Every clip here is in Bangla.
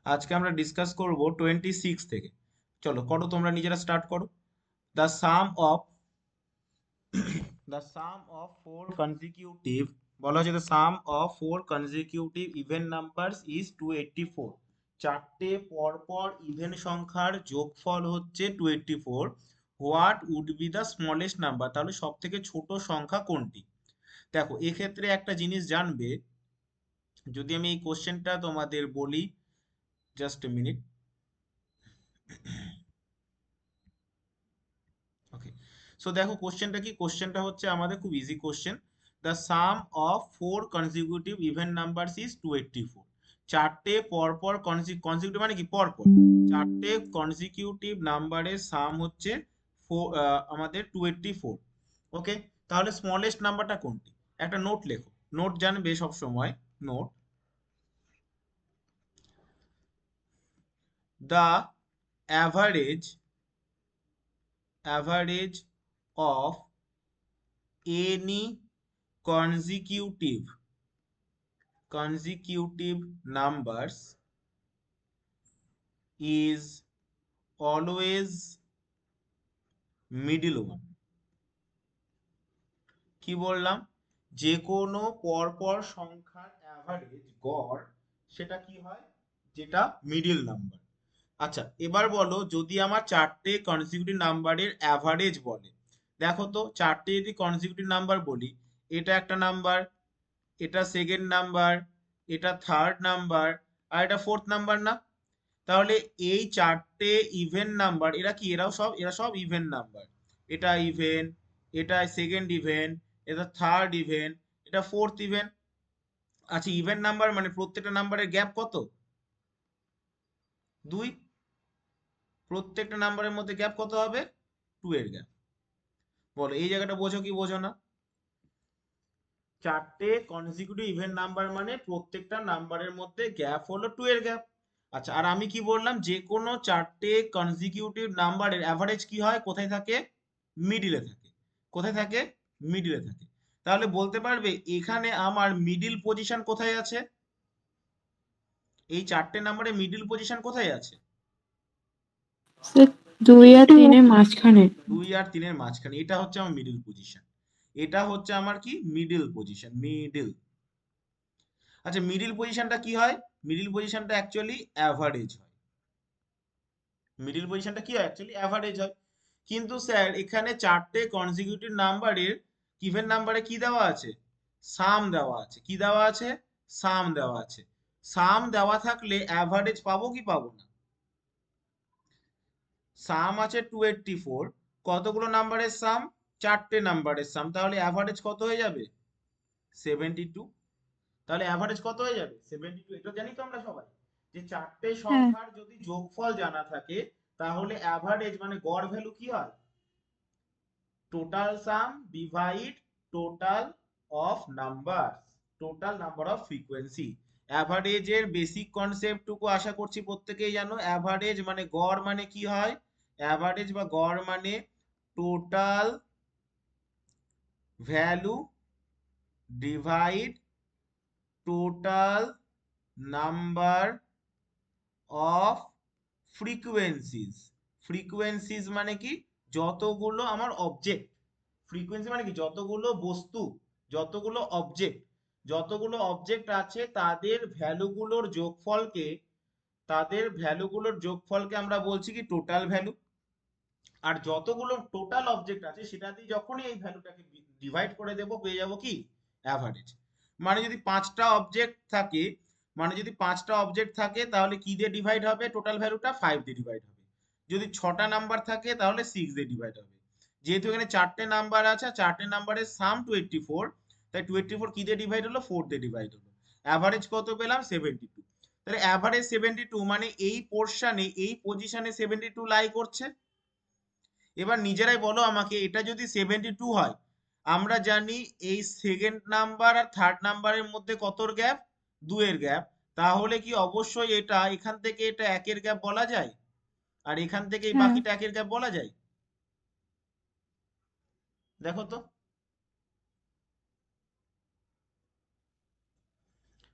আজকে আমরা ডিসকাস করব 26 থেকে। চলো করো, তোমরা নিজেরা স্টার্ট করো। The sum of four consecutive, বলা হচ্ছে the sum of four consecutive even numbers is 284। চারটে পরপর ইভেন সংখ্যার যোগফল হচ্ছে 284। What would be the smallest number, তাহলে সব থেকে ছোট সংখ্যা কোনটি? দেখো এক্ষেত্রে একটা জিনিস জানবে, যদি আমি এই কোশ্চেনটা তোমাদের বলি, just a minute. Okay, so দেখো কোশ্চেনটা কি, কোশ্চেনটা হচ্ছে আমাদের খুব easy question. The sum of four consecutive even numbers is 284। চারটে পরপর কনজিকিউটিভ মানে কি পরপর, চারটে কনজিকিউটিভ নাম্বারের সাম হচ্ছে আমাদের 284। ওকে, তাহলে স্মলেস্ট নাম্বারটা কোনটি? একটা নোট লেখো, নোট জানবে সব সময়, note. The average of any consecutive numbers is always middle one। কি বললাম? যে কোনো পরপর সংখ্যার অ্যাভারেজ গড়, সেটা কি হয়? যেটা মিডল নাম্বার। আচ্ছা এবার বলো, যদি আমার চারটে কনজিকিউটিভ নাম্বারের অ্যাভারেজ বলে, দেখো তো চারটে যদি কনজিকিউটিভ নাম্বার বলি, এটা একটা নাম্বার, এটা সেকেন্ড নাম্বার, এটা থার্ড নাম্বার, আর এটা ফোর্থ নাম্বার না? তাহলে এই চারটে ইভেন নাম্বার, এরা সব ইভেন নাম্বার। এটা ইভেন, এটা সেকেন্ড ইভেন, এটা থার্ড ইভেন, এটা ফোর্থ ইভেন। আচ্ছা ইভেন নাম্বার মানে প্রত্যেকটা নাম্বারের গ্যাপ কত? 2। প্রত্যেকটা নাম্বারের মধ্যে গ্যাপ কত হবে? 2 এর গ্যাপ। বলো এই জায়গাটা বোঝো কি বোঝো না? চারটে কনজিকিউটিভ ইভেন নাম্বার মানে প্রত্যেকটা নাম্বারের মধ্যে গ্যাপ হলো 2 এর গ্যাপ। আচ্ছা আর আমি কি বললাম, যে কোনো চারটে কনজিকিউটিভ নাম্বারের অ্যাভারেজ কি হয়, কোথায় থাকে? মিডিলে থাকে। কোথায় থাকে? মিডিলে থাকে। তাহলে বলতে পারবে এখানে আমার মিডিল পজিশন কোথায় আছে? এই চারটে নাম্বারে মিডিল পজিশন কোথায় আছে? স্যার 2 আর 3 এর মাঝখানে। 2 আর 3 এর মাঝখানে, এটা হচ্ছে আমার মিডিল পজিশন। এটা হচ্ছে আমার কি মিডিল পজিশন, মিডিল। আচ্ছা মিডিল পজিশনটা কি হয়? মিডিল পজিশনটা অ্যাকচুয়ালি অ্যাভারেজ হয়। মিডিল পজিশনটা কি হয়? অ্যাকচুয়ালি অ্যাভারেজ হয়। কিন্তু স্যার এখানে চারটে কনজিকিউটিভ নাম্বারের ইভেন নাম্বারে কি দেওয়া আছে? সাম দেওয়া আছে। কি দেওয়া আছে? সাম দেওয়া আছে। সাম দেওয়া থাকলে অ্যাভারেজ পাবো কি পাবো না? সাম আছে 284, কতগুলো নাম্বারের সাম? চারটে নাম্বারের সাম, তাহলে অ্যাভারেজ কত হয়ে যাবে? 72। তাহলে অ্যাভারেজ কত হয়ে যাবে? 72। এটা জানি তো আমরা সবাই, যে চারটে হ্যাঁ। সংখ্যার যদি যোগফল জানা থাকে, তাহলে অ্যাভারেজ মানে গড় ভ্যালু কি হয়? Total sum divide total of number, total number of frequency. অ্যাভারেজের বেসিক কনসেপ্ট টুকু আশা করছি প্রত্যেকেই জানো। অ্যাভারেজ মানে গড় মানে কি হয়? অ্যাভারেজ বা গড় মানে total value divide total number of frequencies. Frequencies মানে কি? যতগুলো আমার অবজেক্ট। ফ্রিকোয়েন্সি মানে কি? যতগুলো বস্তু, যতগুলো অবজেক্ট, যতগুলো অবজেক্ট আছে তাদের ভ্যালুগুলোর যোগফলকে আমরা বলছি কি টোটাল ভ্যালু। আর যতগুলো টোটাল অবজেক্ট আছে সেটা দিয়ে যখনই এই ভ্যালুটাকে ডিভাইড করে দেব, পেয়ে যাব কি? অ্যাভারেজ। মানে যদি পাঁচটা অবজেক্ট থাকে তাহলে কি দিয়ে ডিভাইড হবে? টোটাল ভ্যালুটা 5 দিয়ে ডিভাইড হবে। যদি 6টা নাম্বার থাকে তাহলে 6 দিয়ে ডিভাইড হবে। যেহেতু এখানে চারটে নাম্বার আছে, চারটে নাম্বারের সাম 284, তাই 284 কি দিয়ে ডিভাইড হলো? 4 দিয়ে ডিভাইড হলো। অ্যাভারেজ কত পেলাম? 72। তাহলে অ্যাভারেজ 72 মানে এই পোর্শনে, এই পজিশনে 72 লাই করছে। এবার নিজেরাই বলো আমাকে, এটা যদি 72 হয়, আমরা জানি এই সেকেন্ড নাম্বার আর থার্ড নাম্বারের মধ্যে কতর গ্যাপ? 2 এর গ্যাপ। তাহলে কি অবশ্যই এটা এখান থেকে এটা 1 এর গ্যাপ বলা যায়? আর এখান থেকে এই হ্যাঁ। বাকিটা 1 এর গ্যাপ বলা যায়? দেখো তো,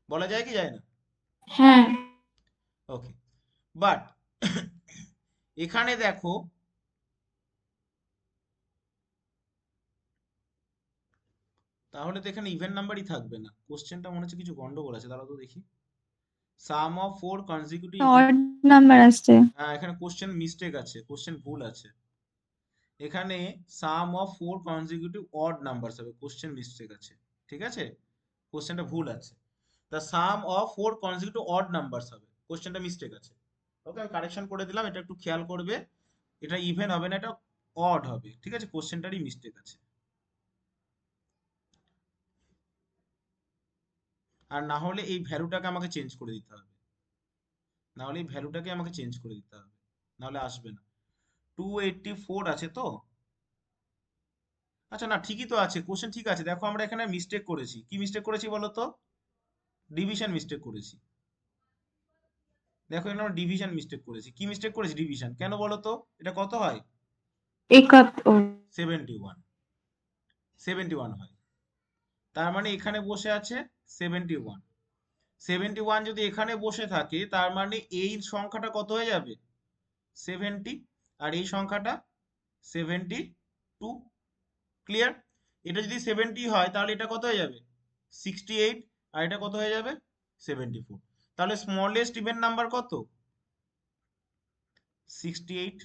বলা যায় কি যায় না? হ্যাঁ। ওকে, বাট এখানে দেখো তাহলে তো এখানে ইভেন নাম্বারই থাকবে না, কোশ্চেনটা মনে হচ্ছে কিছু গন্ডগোল আছে, দাঁড়াও তো দেখি। Sum of four consecutive even, odd number আসছে। হ্যাঁ এখানে কোশ্চেন মিস্টেক আছে, কোশ্চেন ভুল আছে। এখানে sum of four consecutive odd numbers হবে, কোশ্চেন মিস্টেক আছে, ঠিক আছে, কোশ্চেনটা ভুল আছে। The sum of four consecutive odd numbers হবে, কোশ্চেনটা মিস্টেক আছে। ওকে, আমি কারেকশন করে দিলাম, এটা একটু খেয়াল করবে, এটা ইভেন হবে না, এটা অড হবে, ঠিক আছে, কোশ্চেনটারই মিস্টেক আছে। আর না হলে এই ভ্যালুটাকে আমাকে চেঞ্জ করে দিতে হবে, না হলে এই ভ্যালুটাকে আমাকে চেঞ্জ করে দিতে হবে, না হলে আসবে না। 284 আছে তো, আচ্ছা না ঠিকই তো আছে, কোশ্চেন ঠিক আছে, দেখো আমরা এখানে মিস্টেক করেছি, কি মিস্টেক করেছি বলো তো, ডিভিশন মিস্টেক করেছি। দেখো এখানে আমরা ডিভিশন মিস্টেক করেছি, কি মিস্টেক করেছি, ডিভিশন, কেন বলো তো, এটা কত হয়, 71। 71, 71 হয়, তার মানে এখানে বসে আছে 71, 71 যদি এখানে বসে থাকে তার মানে এই সংখ্যাটা কত হয়ে যাবে, 70, আর এই সংখ্যাটা 72। ক্লিয়ার? এটা যদি 70 হয় তাহলে এটা কত হয়ে যাবে, 68, আর এটা কত হয়ে যাবে, 74। তাহলে স্মলেস্ট ইভেন নাম্বার কত, 68,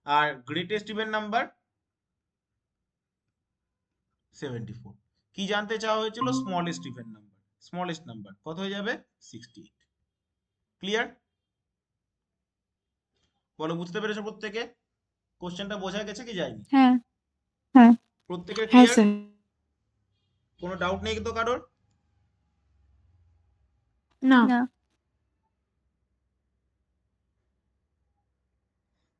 আর গ্রেটেস্ট ইভেন নাম্বার 74। কি জানতে চাওয়া হয়েছিল, smallest even number, smallest number কত হয়ে যাবে, 68। ক্লিয়ার? বলো বুঝতে পেরেছো প্রত্যেকে, কোশ্চেনটা বোঝা গেছে কি যায়নি, হ্যাঁ, হ্যাঁ, প্রত্যেকের হ্যাঁ ক্লিয়ার, স্যার। কোনো ডাউট নেই তো কারোর? না। না।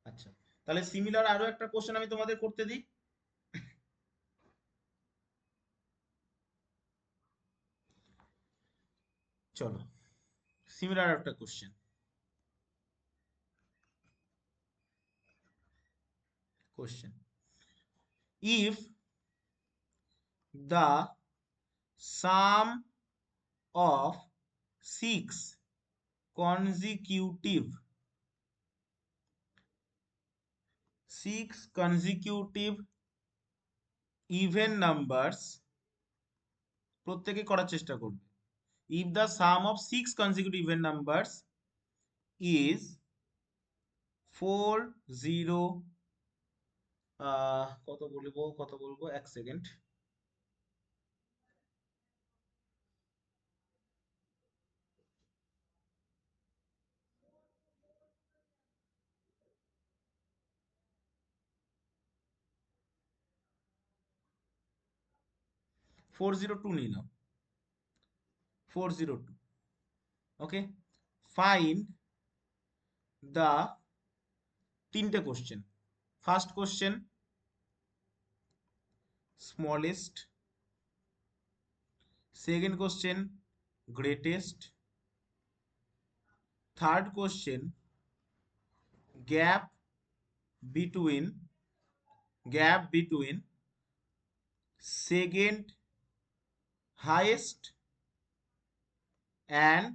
আচ্ছা, তাহলে সিমিলার আরো একটা কোশ্চেন আমি তোমাদের করতে দিই। চলো, সিমিলার একটা question. Question, if the sum of six consecutive even numbers, প্রত্যেকে করার চেষ্টা করবে, if the sum of six consecutive even numbers is 40, কত বলবো এক সেকেন্ড, 402 নিয়ে নাও, 402। ওকে, ফাইন্ড দ্য, তিনটে question, first question smallest, second question greatest, third question gap between, second highest and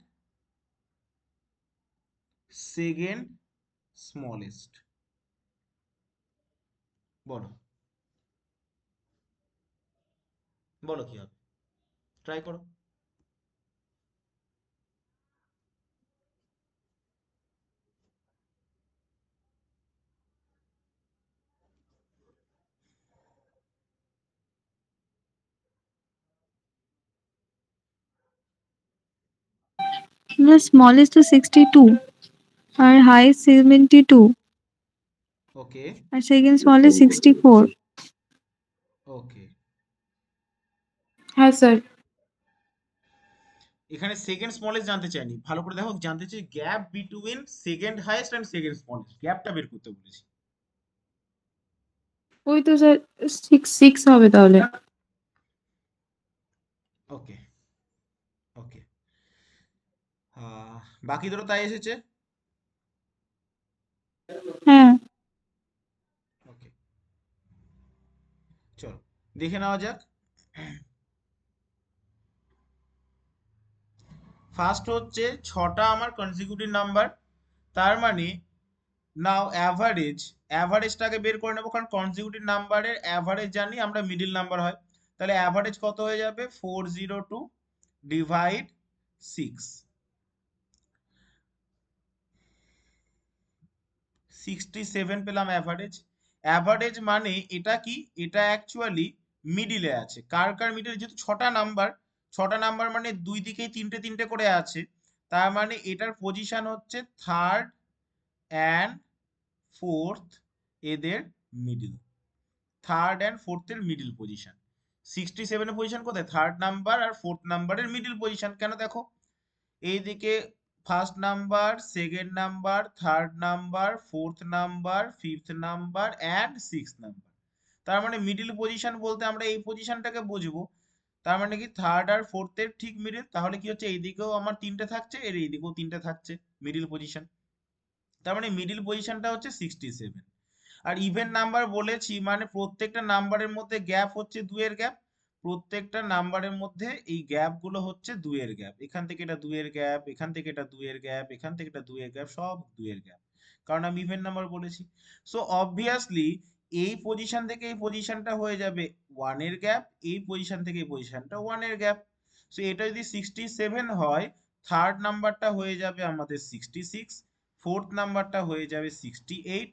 second smallest. বলো, বলো কি হবে, ট্রাই করো। The smallest is 62 R highest 72 okay, R second smallest 64. ওকে, হ্যাঁ স্যার। এখানে সেকেন্ড স্মলেস্ট জানতে চাইনি, ভালো করে দেখো, জানতে চাই gap between second highest and second smallest, গ্যাপটা বের করতে বলেছি। ওই তো স্যার, 6 হবে তাহলে। ওকে, ওকে, বাকিদেরও তাই এসেছে। হ্যাঁ, ওকে, চলো দেখে নেওয়া যাক। ফার্স্ট হচ্ছে 6টা আমার কনজিকিউটিভ নাম্বার, তার মানে নাও অ্যাভারেজটাকে বের করে নেবো, কারণ কনজিকিউটিভ নাম্বারের অ্যাভারেজ জানি আমরা মিডিল নাম্বার হয়। তাহলে অ্যাভারেজ কত হয়ে যাবে, 402 ডিভাইড 6, 67 পেলাম অ্যাভারেজ। অ্যাভারেজ মানে এটা কি, এটা অ্যাকচুয়ালি মিডিলে আছে। কার কার মিডিলে, যেহেতু 6টা নাম্বার মানে দুই দিকেই তিনটে তিনটে করে আছে, তার মানে এটার পজিশন হচ্ছে থার্ড অ্যান্ড ফোর্থ, এদের মিডিল, থার্ড অ্যান্ড ফোর্থের মিডিল পজিশন। 67 পজিশন কোথায়, থার্ড নাম্বার আর ফোর্থ নাম্বারের মিডিল পজিশন। কেন, দেখো এইদিকে first number, second number, third number, fourth number, fifth number and six number. তার মানে মিডিল পজিশন বলতে আমরা এই পজিশনটাকে বুঝবো। তার মানে কি থার্ড আর ফোর্থের ঠিক মিডিল, তাহলে কি হচ্ছে এইদিকেও আমার তিনটে থাকছে, এর এইদিকেও তিনটে থাকছে, মিডিল পজিশন। তার মানে মিডিল পজিশনটা হচ্ছে 67। আর ইভেন নাম্বার বলেছি মানে প্রত্যেকটা নাম্বারের মধ্যে গ্যাপ হচ্ছে 2 এর গ্যাপ, প্রত্যেকটা নাম্বারের মধ্যে এই গ্যাপ গুলো হচ্ছে 2 এর গ্যাপ। এখান থেকে এটা 2 এর গ্যাপ, এখান থেকে এটা 2 এর গ্যাপ, এখান থেকে এটা 2 এর গ্যাপ, সব 2 এর গ্যাপ, কারণ আমি ইভেন নাম্বার বলেছি। সো অবভিয়াসলি এই পজিশন থেকে এই পজিশনটা হয়ে যাবে 1 এর গ্যাপ, এই পজিশন থেকে এই পজিশনটা 1 এর গ্যাপ। সো এটা যদি 67 হয়, থার্ড নাম্বারটা হয়ে যাবে আমাদের 66, ফোর্থ নাম্বারটা হয়ে যাবে 68,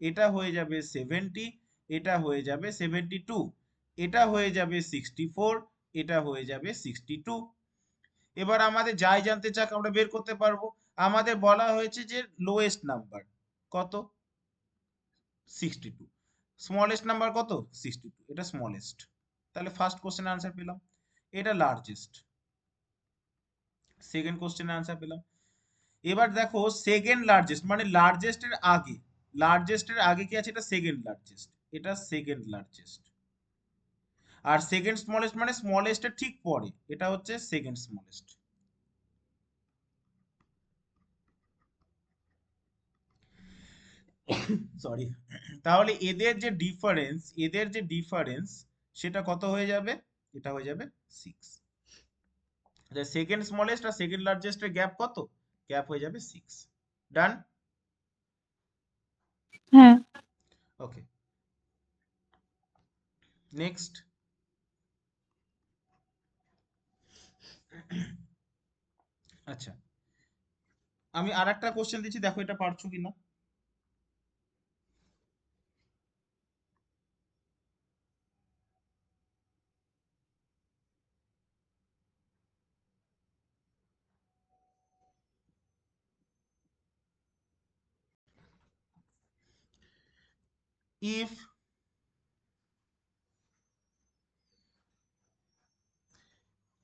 এটা হয়ে যাবে 70, এটা হয়ে যাবে 72, এটা হয়ে যাবে 64, এটা হয়ে যাবে 62। এবার আমাদের যাই জানতে চাক আমরা বের করতে পারবো। আমাদের বলা হয়েছে যে লোয়েস্ট নাম্বার কত, 62, স্মলেস্ট নাম্বার কত, 62, এটা স্মলেস্ট। তাহলে ফার্স্ট কোশ্চেন আনসার পেলাম। এটা লার্জেস্ট, সেকেন্ড কোশ্চেন আনসার পেলাম। এবার দেখো সেকেন্ড লার্জেস্ট মানে লার্জেস্টের আগে কি আছে, এটা সেকেন্ড লার্জেস্ট, এটা সেকেন্ড লার্জেস্ট। আর সেকেন্ড স্মলেস্ট মানে স্মলেস্টের ঠিক পরে, এটা হচ্ছে সেকেন্ড স্মলেস্ট। সরি। তাহলে এদের যে ডিফারেন্স সেটা কত হয়ে যাবে, এটা হয়ে যাবে 6। সেকেন্ড স্মলেস্ট আর সেকেন্ড লার্জেস্টের গ্যাপ কত, গ্যাপ হয়ে যাবে 6। ডান। হ্যাঁ। ওকে, নেক্সট। আচ্ছা, আমি আর একটা কোশ্চেন দিচ্ছি, দেখো এটা পারছো কিনা। If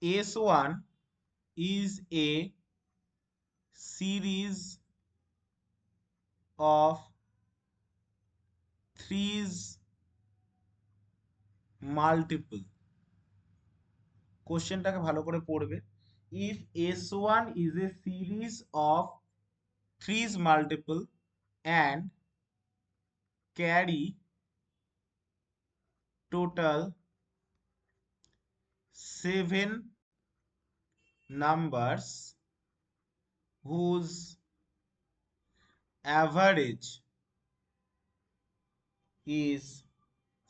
S1 is a series of threes multiple, কোশ্চেনটাকে ভালো করে পড়বে। If S1 is a series of threes multiple and carry total 7 numbers whose average is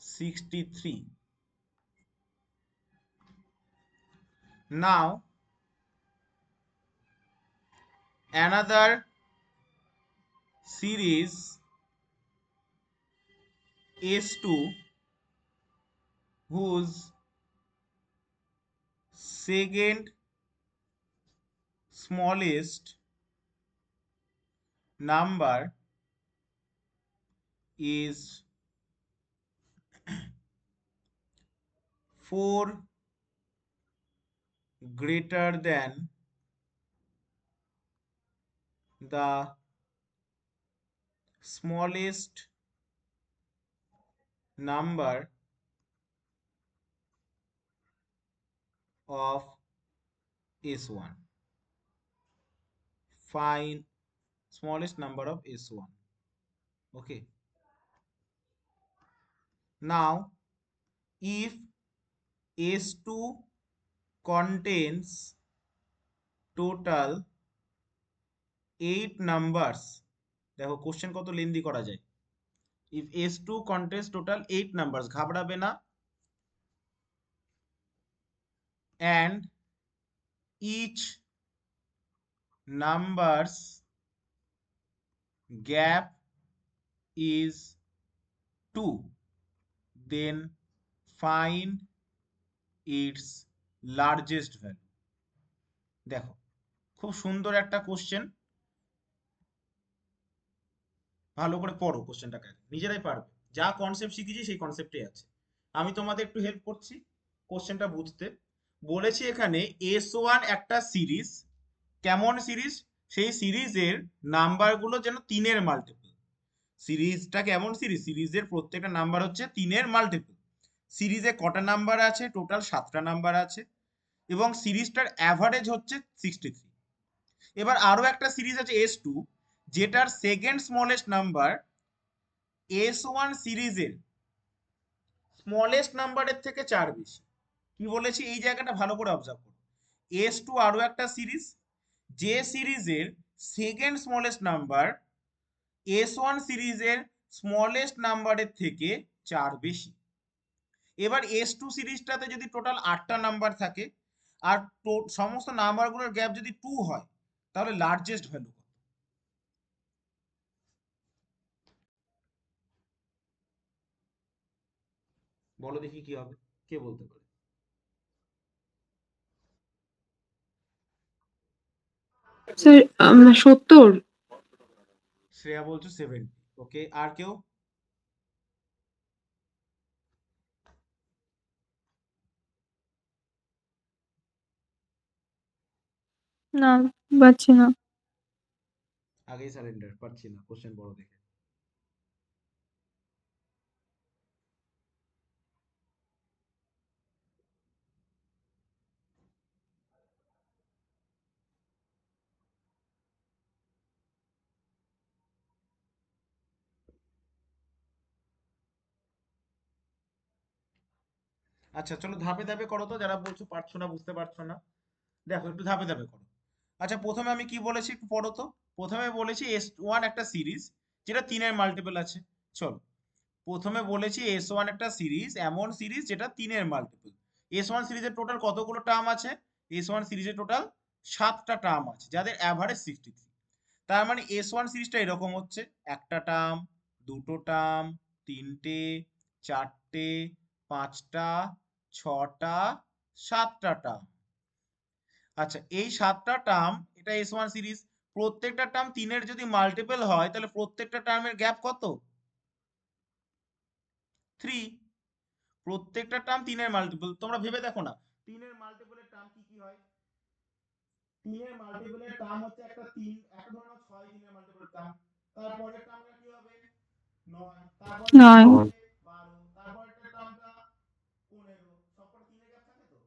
63. Now another series S2 whose second smallest number is 4 greater than the smallest number of S1. Find smallest number of S1. Okay. Now, if S2 contains total 8 numbers, দেখো কোশ্চেন কত লেন্দি করা যায়। If S2 contains total 8 numbers, ঘাবড়াবে না, and each numbers gap is 2, then find its largest value. দেখো খুব সুন্দর একটা কোশ্চেন, ভালো করে পড়ো কোশ্চেনটাকে, নিজেরাই পারবে, যা কনসেপ্ট শিখেছি সেই কনসেপ্টে আছে। আমি তোমাদের একটু হেল্প করছি কোশ্চেনটা বুঝতে। বলেছি এখানে S1 একটা সিরিজ, কেমন সিরিজ, সেই সিরিজের নাম্বারগুলো যেন 3-এর মাল্টিপল। সিরিজটা কেমন সিরিজ, সিরিজের প্রত্যেকটা নাম্বার হচ্ছে 3-এর মাল্টিপল। সিরিজে কটা নাম্বার আছে, টোটাল 7টা নাম্বার আছে, এবং সিরিজটার অ্যাভারেজ হচ্ছে 63। এবার আরো একটা সিরিজ আছে S2, যেটার সেকেন্ড স্মলেস্ট নাম্বার S1 সিরিজের স্মলেস্ট নাম্বারের থেকে 4 বেশি। কি বলেছি এই জায়গাটা ভালো করে অবজার্ভ করো। S2 আরো একটা সিরিজ, যে সিরিজের সেকেন্ড স্মলেস্ট নাম্বার S1 সিরিজের স্মলেস্ট নাম্বারের থেকে 4 বেশি। এবার S2 সিরিজটাতে যদি টোটাল 8টা নাম্বার থাকে, আর সমস্ত নাম্বারগুলোর গ্যাপ যদি 2 হয়, তাহলে লার্জেস্ট ভ্যালু কত? বলো দেখি কি হবে, কে বলতে পারে? স্যার 70। শ্রেয়া বলছো 70। ওকে, আর কেউ? না, পাচ্ছি না। আগেই সারেন্ডার, পারছি না, কোশ্চেন বড় দেখে। আচ্ছা চলো ধাপে ধাপে করো তো, যারা বলছো পারছো না, বুঝতে পারছো না, দেখো একটু ধাপে ধাপে করো। আচ্ছা প্রথমে আমি কি বলেছি একটু পড়ো তো। প্রথমে বলেছি S1 একটা সিরিজ যেটা 3-এর মাল্টিপল আছে। চলো, প্রথমে বলেছি S1 একটা সিরিজ, এমন সিরিজ যেটা 3-এর মাল্টিপল। S1 সিরিজের টোটাল কতগুলো টার্ম আছে? S1 সিরিজের টোটাল 7টা টার্ম আছে, যাদের অ্যাভারেজ 63। তার মানে S1 সিরিজটা এরকম হচ্ছে: একটা টার্ম, দুটো টার্ম, তিনটে, চারটে, পাঁচটা, ছটা, 7টা টার্ম। আচ্ছা এই 7টা টার্ম, এটা S1 সিরিজ। প্রত্যেকটা টার্ম 3-এর যদি মাল্টিপল হয়, তাহলে প্রত্যেকটা টার্মের গ্যাপ কত? 3। প্রত্যেকটা টার্ম 3-এর মাল্টিপল, তোমরা ভেবে দেখো না 3-এর মাল্টিপলের টার্ম কি কি হয়। 3-এর মাল্টিপলের টার্ম হচ্ছে একটা 3, একটা ধরো 6 3-এর মাল্টিপলের টার্ম, তারপরের টার্মটা কি হবে? 9, তারপরেরটা কি 9। হবে? 12, তারপরেরটা টার্মটা 15। সবকটা 3-এর গ্যাপ থাকে তো?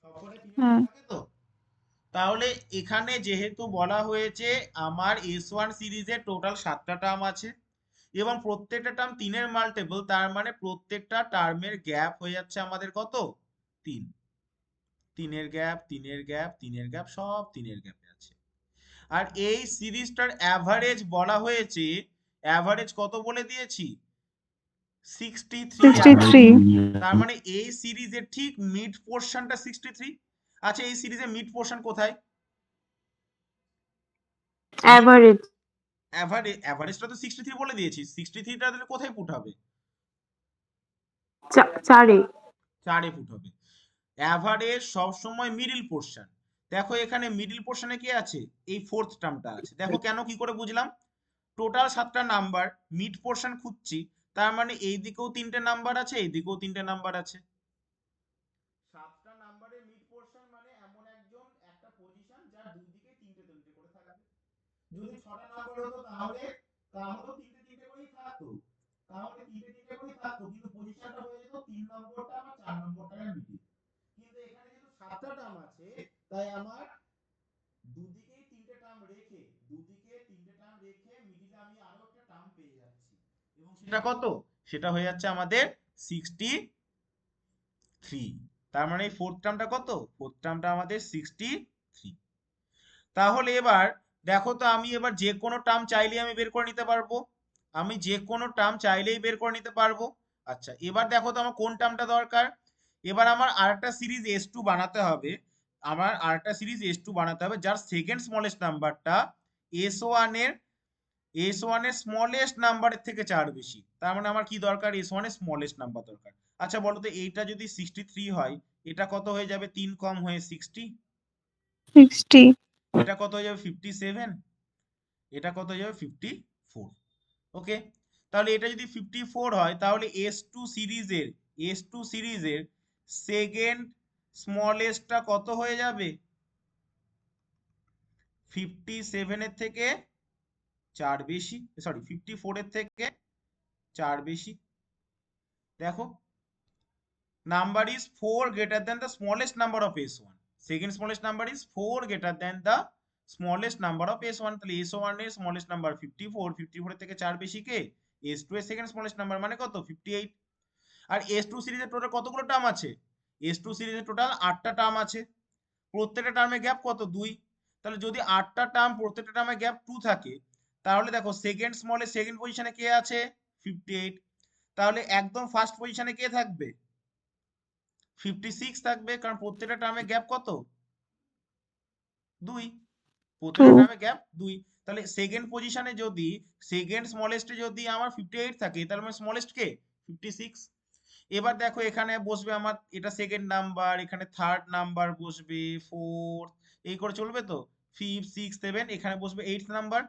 সবকটা 3-এর গ্যাপ হ্যাঁ। থাকে তো? তাহলে এখানে যেহেতু বলা হয়েছে আমার S1 সিরিজে টোটাল 7টা টার্ম আছে, এবং প্রত্যেকটা টার্ম 3-এর মাল্টিপল, তার মানে প্রত্যেকটা টার্মের গ্যাপ হয়ে যাচ্ছে আমাদের কত? 3। 3-এর গ্যাপ, 3-এর গ্যাপ, 3-এর গ্যাপ, সব 3-এর গ্যাপে আছে। আর এই সিরিজটার অ্যাভারেজ বলা হয়েছে, অ্যাভারেজ কত বলে দিয়েছি? 63 অ্যাভারেজ। 63। তার মানে এই সিরিজের ঠিক মিড পোর্শনটা 63। আচ্ছা এই সিরিজের মিড পোর্শন কোথায়? অ্যাভারেজ অ্যাভারেজটা তো 63 বলে দিয়েছি, 63টা তাহলে কোথায় পুট হবে? 4-এ। 4-এ পুট হবে। অ্যাভারেজ সবসময় মিডল পোর্শন। দেখো এখানে মিডল পোর্শনে কি আছে? এই ফোর্থ টার্মটা আছে। দেখো কেন, কি করে বুঝলাম? টোটাল 7টা নাম্বার, মিড পোর্শন খুঁজছি, তার মানে এই দিকেও 3টে নাম্বার আছে, এই দিকেও 3টে নাম্বার আছে। 7টা নাম্বারের মিড পোর্শন মানে এমন একজন একটা পজিশন যার দুই দিকে 3টে 3টে করে থাকবে। যদি 6টা নাম্বার হতো তাহলে তাহলেও 3টে 3টে করেই থাকতো, তাহলে 3টে 3টে করেই থাকতো, কিন্তু পজিশনটা হয়ে যেত 3 নম্বরটা বা 4 নম্বরটার মিডিল। কিন্তু এখানে যেহেতু 7টা টার্ম আছে, তাই আমার দুদিকেই 3টে টার্ম রেখে, দুদিকে 3টে টার্ম রেখে মিডিলে আমি আরো একটা টার্ম পেয়ে যাচ্ছি, এবং সেটা কত? সেটা হয়ে যাচ্ছে আমাদের 63। তার মানে এই ফোর্থ টার্মটা কত? ফোর্থ টার্মটা আমাদের 63। তাহলে এবার দেখো তো, আমি এবার যে কোনো টার্ম চাইলেই আমি বের করে নিতে পারবো, আমি যে কোনো টার্ম চাইলেই বের করে নিতে পারবো। আচ্ছা, এবার দেখো তো আমার কোন টার্মটা দরকার। এবার আমার আরেকটা সিরিজ S2 বানাতে হবে, আমার আরেকটা সিরিজ S2 বানাতে হবে যার সেকেন্ড স্মলেস্ট নাম্বারটা S1 এর স্মলেস্ট নাম্বারের থেকে 4 বেশি। তার মানে আমার কি দরকার, S1 এর স্মলেস্ট নাম্বার দরকার। আচ্ছা বলো তো, এইটা যদি 63 হয়, এটা কত হয়ে যাবে, 3 কম হয়ে 60, 60, এটা কত হয়ে যাবে 57, এটা কত হয়ে যাবে 54। ওকে, তাহলে এটা যদি 54 হয়, তাহলে S2 সিরিজের সেকেন্ড স্মলেস্টটা কত হয়ে যাবে, 57 এর থেকে 4 বেশি, সরি 54 এর থেকে 4 বেশি। দেখো, number is 4 greater than the smallest number of S1, second smallest number is 4 greater than the smallest number of S1, তাহলে S1 এর smallest number 54, 54 এর থেকে 4 বেশি কে, S2 এর সেকেন্ড স্মলেস্ট নাম্বার মানে কত, 58। আর S2 সিরিজের টোটাল কতগুলো টার্ম আছে, S2 সিরিজের টোটাল 8টা টার্ম আছে, প্রত্যেকটা টার্মে গ্যাপ কত, 2। তাহলে যদি 8টা টার্ম প্রত্যেকটা টার্মে গ্যাপ 2 থাকে, তাহলে দেখো সেকেন্ড স্মলেস্ট সেকেন্ড পজিশনে কে আছে, 58। তাহলে একদম ফার্স্ট পজিশনে কে থাকবে, 56 থাকবে, কারণ প্রত্যেকটা টার্মে গ্যাপ কত, 2, প্রত্যেকটা 2, টার্মে গ্যাপ 2। তাহলে সেকেন্ড পজিশনে যদি সেকেন্ড স্মলেস্টে যদি আমার 58 থাকে, তাহলে আমার স্মলেস্ট কে, 56। এবার দেখো এখানে বসবে আমার, এটা সেকেন্ড নাম্বার, এখানে থার্ড নাম্বার বসবে, ফোর্থ, এই করে চলবে তো, ফিফথ, সিক্স, সেভেন, এখানে বসবে এইট নাম্বার।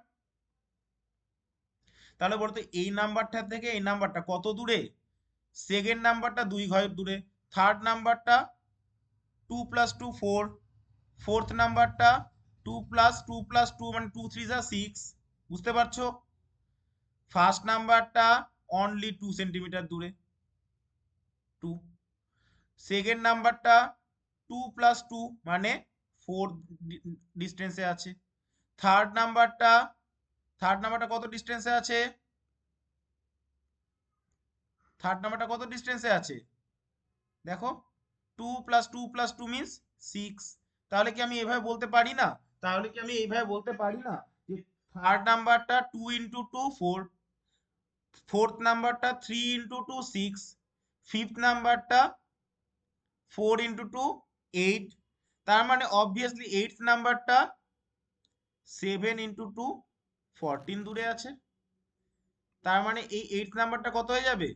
তাহলে বলতো এই নাম্বারটা থেকে এই নাম্বারটা কত দূরে, সেকেন্ড নাম্বারটা 2 ঘর দূরে, থার্ড নাম্বারটা 2 + 2 4, ফোর্থ নাম্বারটা 2 + 2 + 2 মানে 2 3 যা 6, বুঝতে পারছো। ফার্স্ট নাম্বারটা অনলি 2 সেন্টিমিটার দূরে, 2। সেকেন্ড নাম্বারটা 2 + 2 মানে 4 ডিস্টেন্সে আছে। থার্ড নাম্বারটা কত ডিস্টেন্সে আছে, থার্ড নাম্বারটা কত ডিস্টেন্সে আছে, দেখো 2 + 2 + 2 মিন্স 6। তাহলে কি আমি এইভাবে বলতে পারি না, যে থার্ড নাম্বারটা 2 × 2 4, ফোর্থ নাম্বারটা 3 × 2 6, ফিফথ নাম্বারটা 4 × 2 8। তার মানে অবভিয়াসলি এইটথ নাম্বারটা 7 × 2 14 দূরে আছে। তার মানে এই এইটথ নাম্বারটা কত হয়ে যাবে,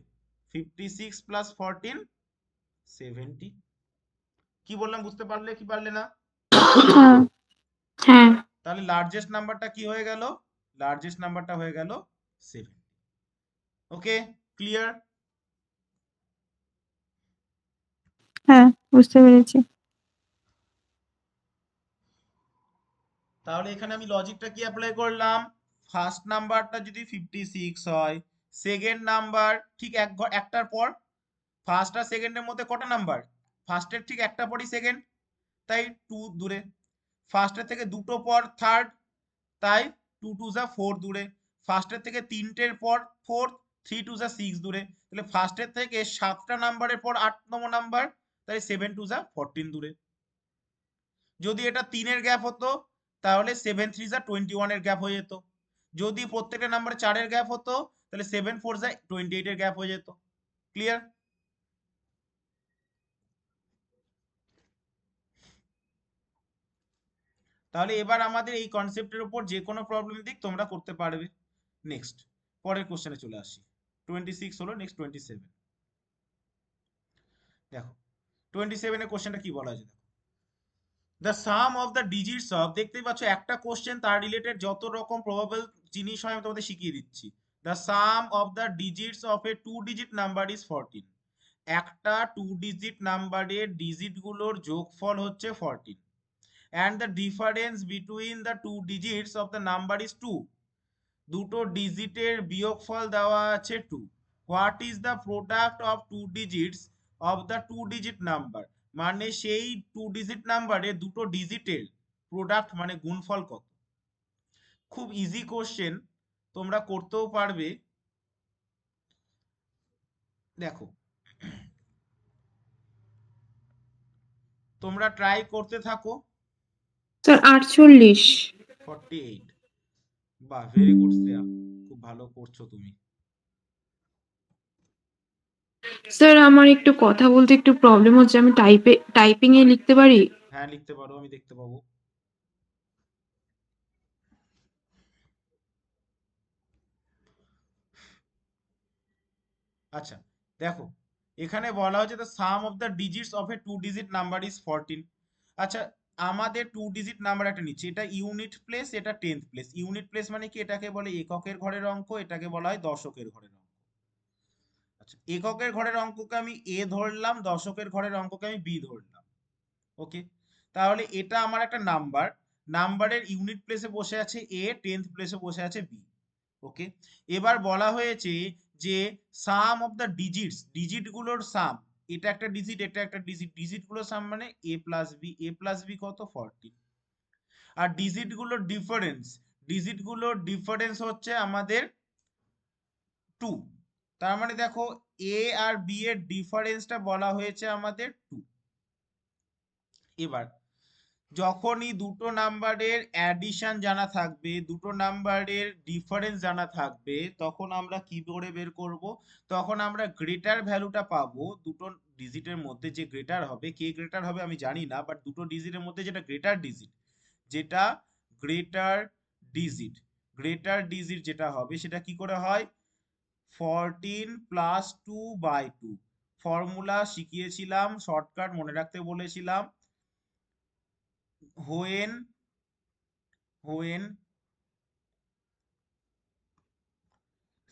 56 + 14 70। কি বললাম, বুঝতে পারলে কি পারলে না। হ্যাঁ, হ্যাঁ, তাহলে লার্জেস্ট নাম্বারটা কি হয়ে গেল, লার্জেস্ট নাম্বারটা হয়ে গেল 7। ওকে, ক্লিয়ার। হ্যাঁ, বুঝতে পেরেছি। তাহলে এখানে আমি লজিকটা কি অ্যাপ্লাই করলাম, ফার্স্ট নাম্বারটা যদি 56 হয়, সেকেন্ড নাম্বার ঠিক একটার পর, ফার্স্ট আর সেকেন্ডের মধ্যে কটা নাম্বার, ফার্স্টের ঠিক একটা পরই সেকেন্ড, তাই 2 দূরে, ফার্স্টের থেকে দুটো পর থার্ড, তাই 2 2 যা 4 দূরে, ফার্স্টের থেকে তিনটের পর ফোর্থ, 3 2 যা 6 দূরে, তাহলে ফার্স্টের থেকে 7টা নাম্বারের পর 8তম নাম্বার, তাই 7 2 যা 14 দূরে। যদি এটা 3-এর গ্যাপ হতো, তাহলে 7 3 যা 21 এর গ্যাপ হয়ে যেত। যদি প্রত্যেকটা নাম্বারে 4-এর গ্যাপ হতো, তাহলে 7 4 যা 28 এর গ্যাপ হয়ে যেত। ক্লিয়ার। তাহলে এবার আমাদের এই কনসেপ্টের উপর যে কোনো প্রবলেম দিক তোমরা করতে পারবে। নেক্সট, পরের কোশ্চেনে চলে আসি। 26 হলো, নেক্সট 27। দেখো 27 এর কোশ্চেনটা কি বলা আছে, দেখো the sum of the digits of, দেখতেই পাচ্ছ একটা কোশ্চেন তার রিলেটেড যত রকম প্রবাবল জিনিস হয় আমি তোমাদের শিখিয়ে দিচ্ছি। The sum of the digits of A 2 digit number is 14, একটা 2 ডিজিট নাম্বারের ডিজিট গুলোর যোগফল হচ্ছে 14, and the difference between the two digits of the number is 2, দুটো ডিজিটের বিয়োগফল দেওয়া আছে 2, what is the product of 2 digits of the 2 digit number, মানে সেই 2 ডিজিট নাম্বারে দুটো ডিজিটের প্রোডাক্ট মানে গুণফল কত। খুব ইজি কোশ্চেন, তোমরা করতেও পারবে। দেখো তোমরা ট্রাই করতে থাকো, স্যার 48। 48। বাহ, ভেরি গুড শ্রেয়া, খুব ভালো করছো তুমি। স্যার আমার একটু কথা বলতে একটু প্রবলেম হচ্ছে, আমি টাইপিং এ লিখতে পারি? হ্যাঁ লিখতে পারো, আমি দেখতে পাবো। আচ্ছা দেখো, এখানে বলা হচ্ছে the sum of the digits of A 2 digit number is 14। আচ্ছা, আমাদের 2 ডিজিট নাম্বার একটা নিচ্ছে, এটা ইউনিট প্লেস, এটা টেন্থ প্লেস। ইউনিট প্লেস মানে কি, এটাকে বলে এককের ঘরের অঙ্ক, এটাকে বলা হয় দশকের ঘরের অঙ্ক। আচ্ছা, এককের ঘরের অঙ্ককে আমি এ ধরলাম, দশকের ঘরের অঙ্ককে আমি বি ধরলাম। ওকে, তাহলে এটা আমার একটা নাম্বার, নাম্বারের ইউনিট প্লেসে বসে আছে এ, টেন্থ প্লেসে বসে আছে বি। ওকে, এবার বলা হয়েছে যে সাম অফ দ্য ডিজিটস, ডিজিট গুলোর সাম, এটা একটা ডিজিট, এটা একটা ডিজিট, ডিজিট গুলোর সাম মানে এ প্লাস বি, এ প্লাস বি কত 14। আর ডিজিট গুলোর ডিফারেন্স, ডিজিট গুলোর ডিফারেন্স হচ্ছে আমাদের 2। তার মানে দেখো, এ আর বি এর ডিফারেন্সটা বলা হয়েছে আমাদের 2। এবার যখনই দুটো নাম্বারের অ্যাডিশন জানা থাকবে, দুটো নাম্বারের ডিফারেন্স জানা থাকবে, তখন আমরা কি করে বের করব? তখন আমরা গ্রেটার ভ্যালুটা পাবো দুটো ডিজিটের মধ্যে, যে গ্রেটার হবে, কে গ্রেটার হবে আমি জানি না, বাট দুটো ডিজিটের মধ্যে যেটা গ্রেটার ডিজিট, যেটা গ্রেটার ডিজিট, গ্রেটার ডিজিট যেটা হবে সেটা কি করে হয়? 14 প্লাস 2/2। ফর্মুলা শিখিয়েছিলাম, শর্টকাট মনে রাখতে বলেছিলাম। when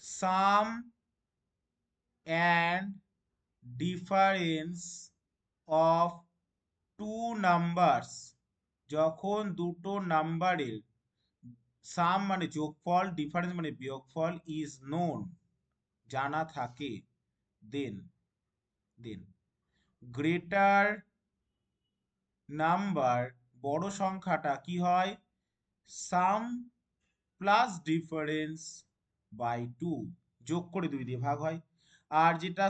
sum and difference of two numbers, যখন দুটো নাম্বারের সাম মানে যোগফল, ডিফারেন্স মানে বিয়োগফল, ইজ নোন জানা থাকে, দেন দেন গ্রেটার নাম্বার বড় সংখ্যাটা কি হয়? সাম প্লাস ডিফারেন্স বাই 2, যোগ করে 2 দিয়ে ভাগ হয়। আর যেটা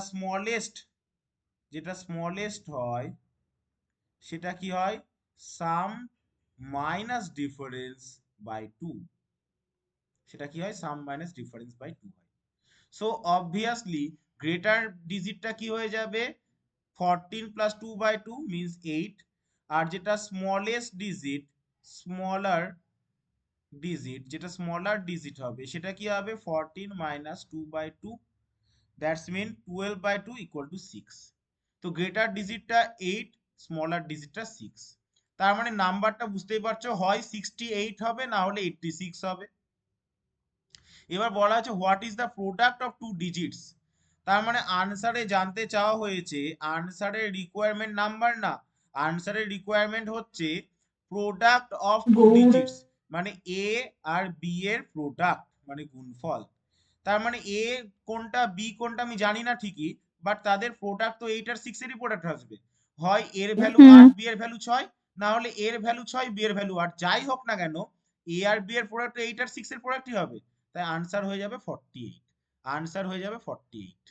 স্মলেস্ট হয় সেটা কি হয়? সাম মাইনাস ডিফারেন্স বাই 2, সেটা কি হয়? সাম মাইনাস ডিফারেন্স বাই 2 হয়। সো অবভিয়াসলি গ্রেটার ডিজিটটা কি হয়ে যাবে? 14 প্লাস 2/2 মিন্স 8। আর যেটা স্মলার ডিজিট হবে সেটা কি হবে? 14 minus 2/2, that's mean 12/2 equal to 6। তো গ্রেটার ডিজিটটা 8, স্মলার ডিজিটটা 6। তার মানে নাম্বারটা বুঝতেই পারছো, হয় 68 হবে, না হলে 86 হবে। এবার বলা আছে what is the product of 2 digits. তার মানে আনসারে জানতে চাওয়া হয়েছে, আনসারের রিকোয়ারমেন্ট নাম্বার না, আনসারের রিকোয়ারমেন্ট হচ্ছে প্রোডাক্ট অফ 2 ডিজিটস, মানে এ আর বি এর প্রোডাক্ট মানে গুণফল। তার মানে এ কোনটা বি কোনটা আমি জানি না ঠিকই, বাট তাদের প্রোডাক্ট তো 8 আর 6 এরই প্রোডাক্ট আসবে। হয় এর ভ্যালু 8, বি এর ভ্যালু 6, না হলে এর ভ্যালু 6, বি এর ভ্যালু 8, যাই হোক না কেন এ আর বি এর প্রোডাক্ট 8 আর 6 এর প্রোডাক্টই হবে। তাই আনসার হয়ে যাবে 48, আনসার হয়ে যাবে 48।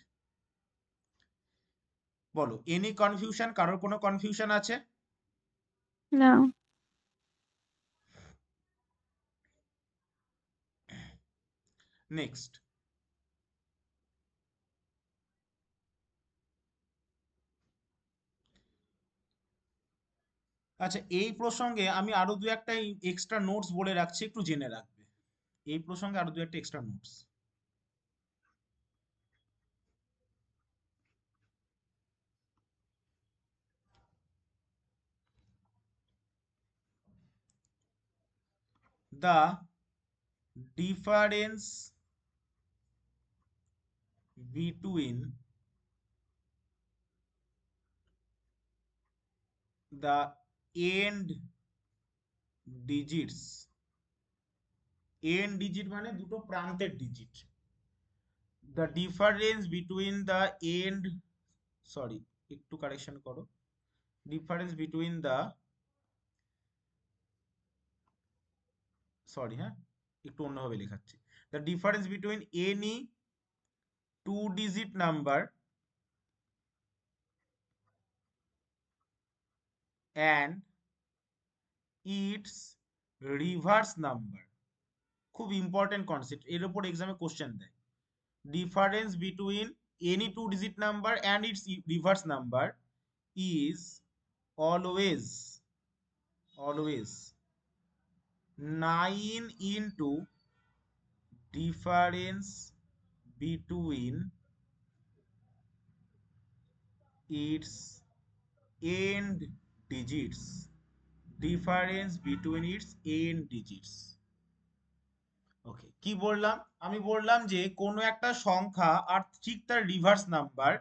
বলো, এনি কনফিউশন? কারোর কোনো কনফিউশন আছে? না। নেক্সট, আচ্ছা এই প্রসঙ্গে আমি আরো দু একটা এক্সট্রা নোটস বলে রাখছি, একটু জেনে রাখবে। এই প্রসঙ্গে আরো দু একটা extra notes. The difference between the end digits, end digit মানে দুটো প্রান্তের digit, the difference between the end, sorry একটু কারেকশন করো, difference between the, সরি হ্যাঁ একটু অন্যভাবে লেখাচ্ছি, the difference between any 2 digit number and its reverse number. খুব ইম্পর্টেন্ট কনসেপ্ট, এর উপর এক্সামে কোশ্চেন দেয়। Difference between any two digit number and its reverse number is always always 9 into difference between its end digits, difference between its end digits. ওকে, কি বললাম? আমি বললাম যে কোনো একটা সংখ্যা আর ঠিক তার রিভার্স নাম্বার,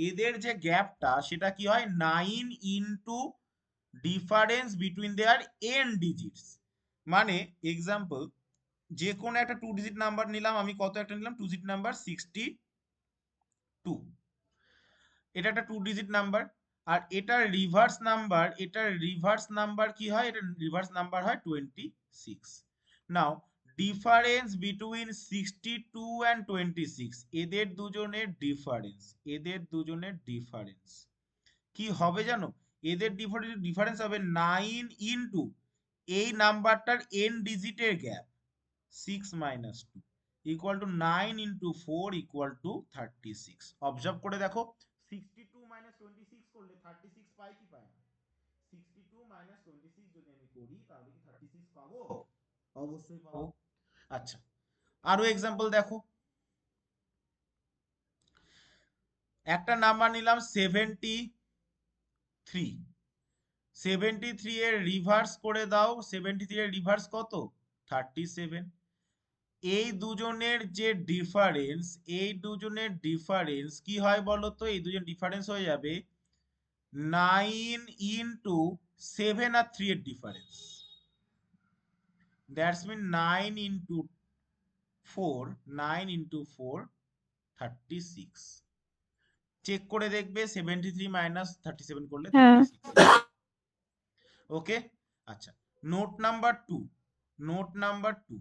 এদের যে গ্যাপটা সেটা কি হয় 9 into difference between their end digits. মানে এক্সাম্পল, যে কোনো একটা টু ডিজিট নাম্বার নিলাম, আমি কত একটা নিলাম, টু ডিজিট নাম্বার 62, এটা একটা টু ডিজিট নাম্বার। আর এটার রিভার্স নাম্বার কি হয়? এটা রিভার্স নাম্বার হয় 26। নাও ডিফারেন্স বিটুইন 62 অ্যান্ড 26, এদের দুজনের ডিফারেন্স কি হবে জানো? এদের ডিফারেন্স হবে 9 ইনটু এই নাম্বারটার এন ডিজিটের gap 6 minus 2 equal to 9 into 4 equal to 36। Observe করে দেখো, 62 minus 26 করলে 36 পাই কি পাই না? 62 minus 26 যদি আমি করি তাহলে কি 36 পাবো? অবশ্যই পাবো। আচ্ছা, আরো এক্সাম্পল দেখো। একটা নাম্বার নিলাম 73, 73 এর রিভার্স করে দাও। 73 এর রিভার্স কত? 37। এই দুজনের যে ডিফারেন্স কি হয় বলো তো? এই দুজন ডিফারেন্স হয়ে যাবে 9 ইনটু 7 আর 3 এর difference, that's mean 9 into 4 36। Check করে দেখবে 73 মাইনাস 37 করলে হ্যাঁ 36। ওকে, আচ্ছা, note number 2,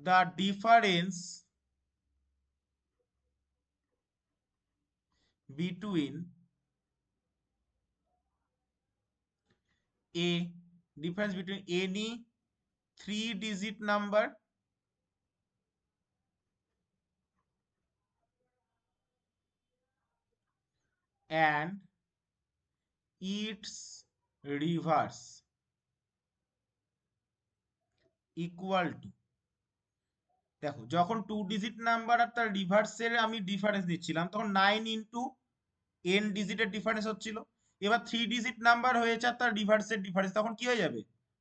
the difference between any 3-digit number and its reverse equal to, দেখো যখন 2-digit নাম্বার আর তার রিভার্সের আমি ডিফারেন্স দিচ্ছিলাম তখন 9 ইনটু এন ডিজিটের ডিফারেন্স হচ্ছিল। এবার 3-digit নাম্বার হয়েছে আর তার রিভার্সের ডিফারেন্স, তখন কি হয়ে যাবে?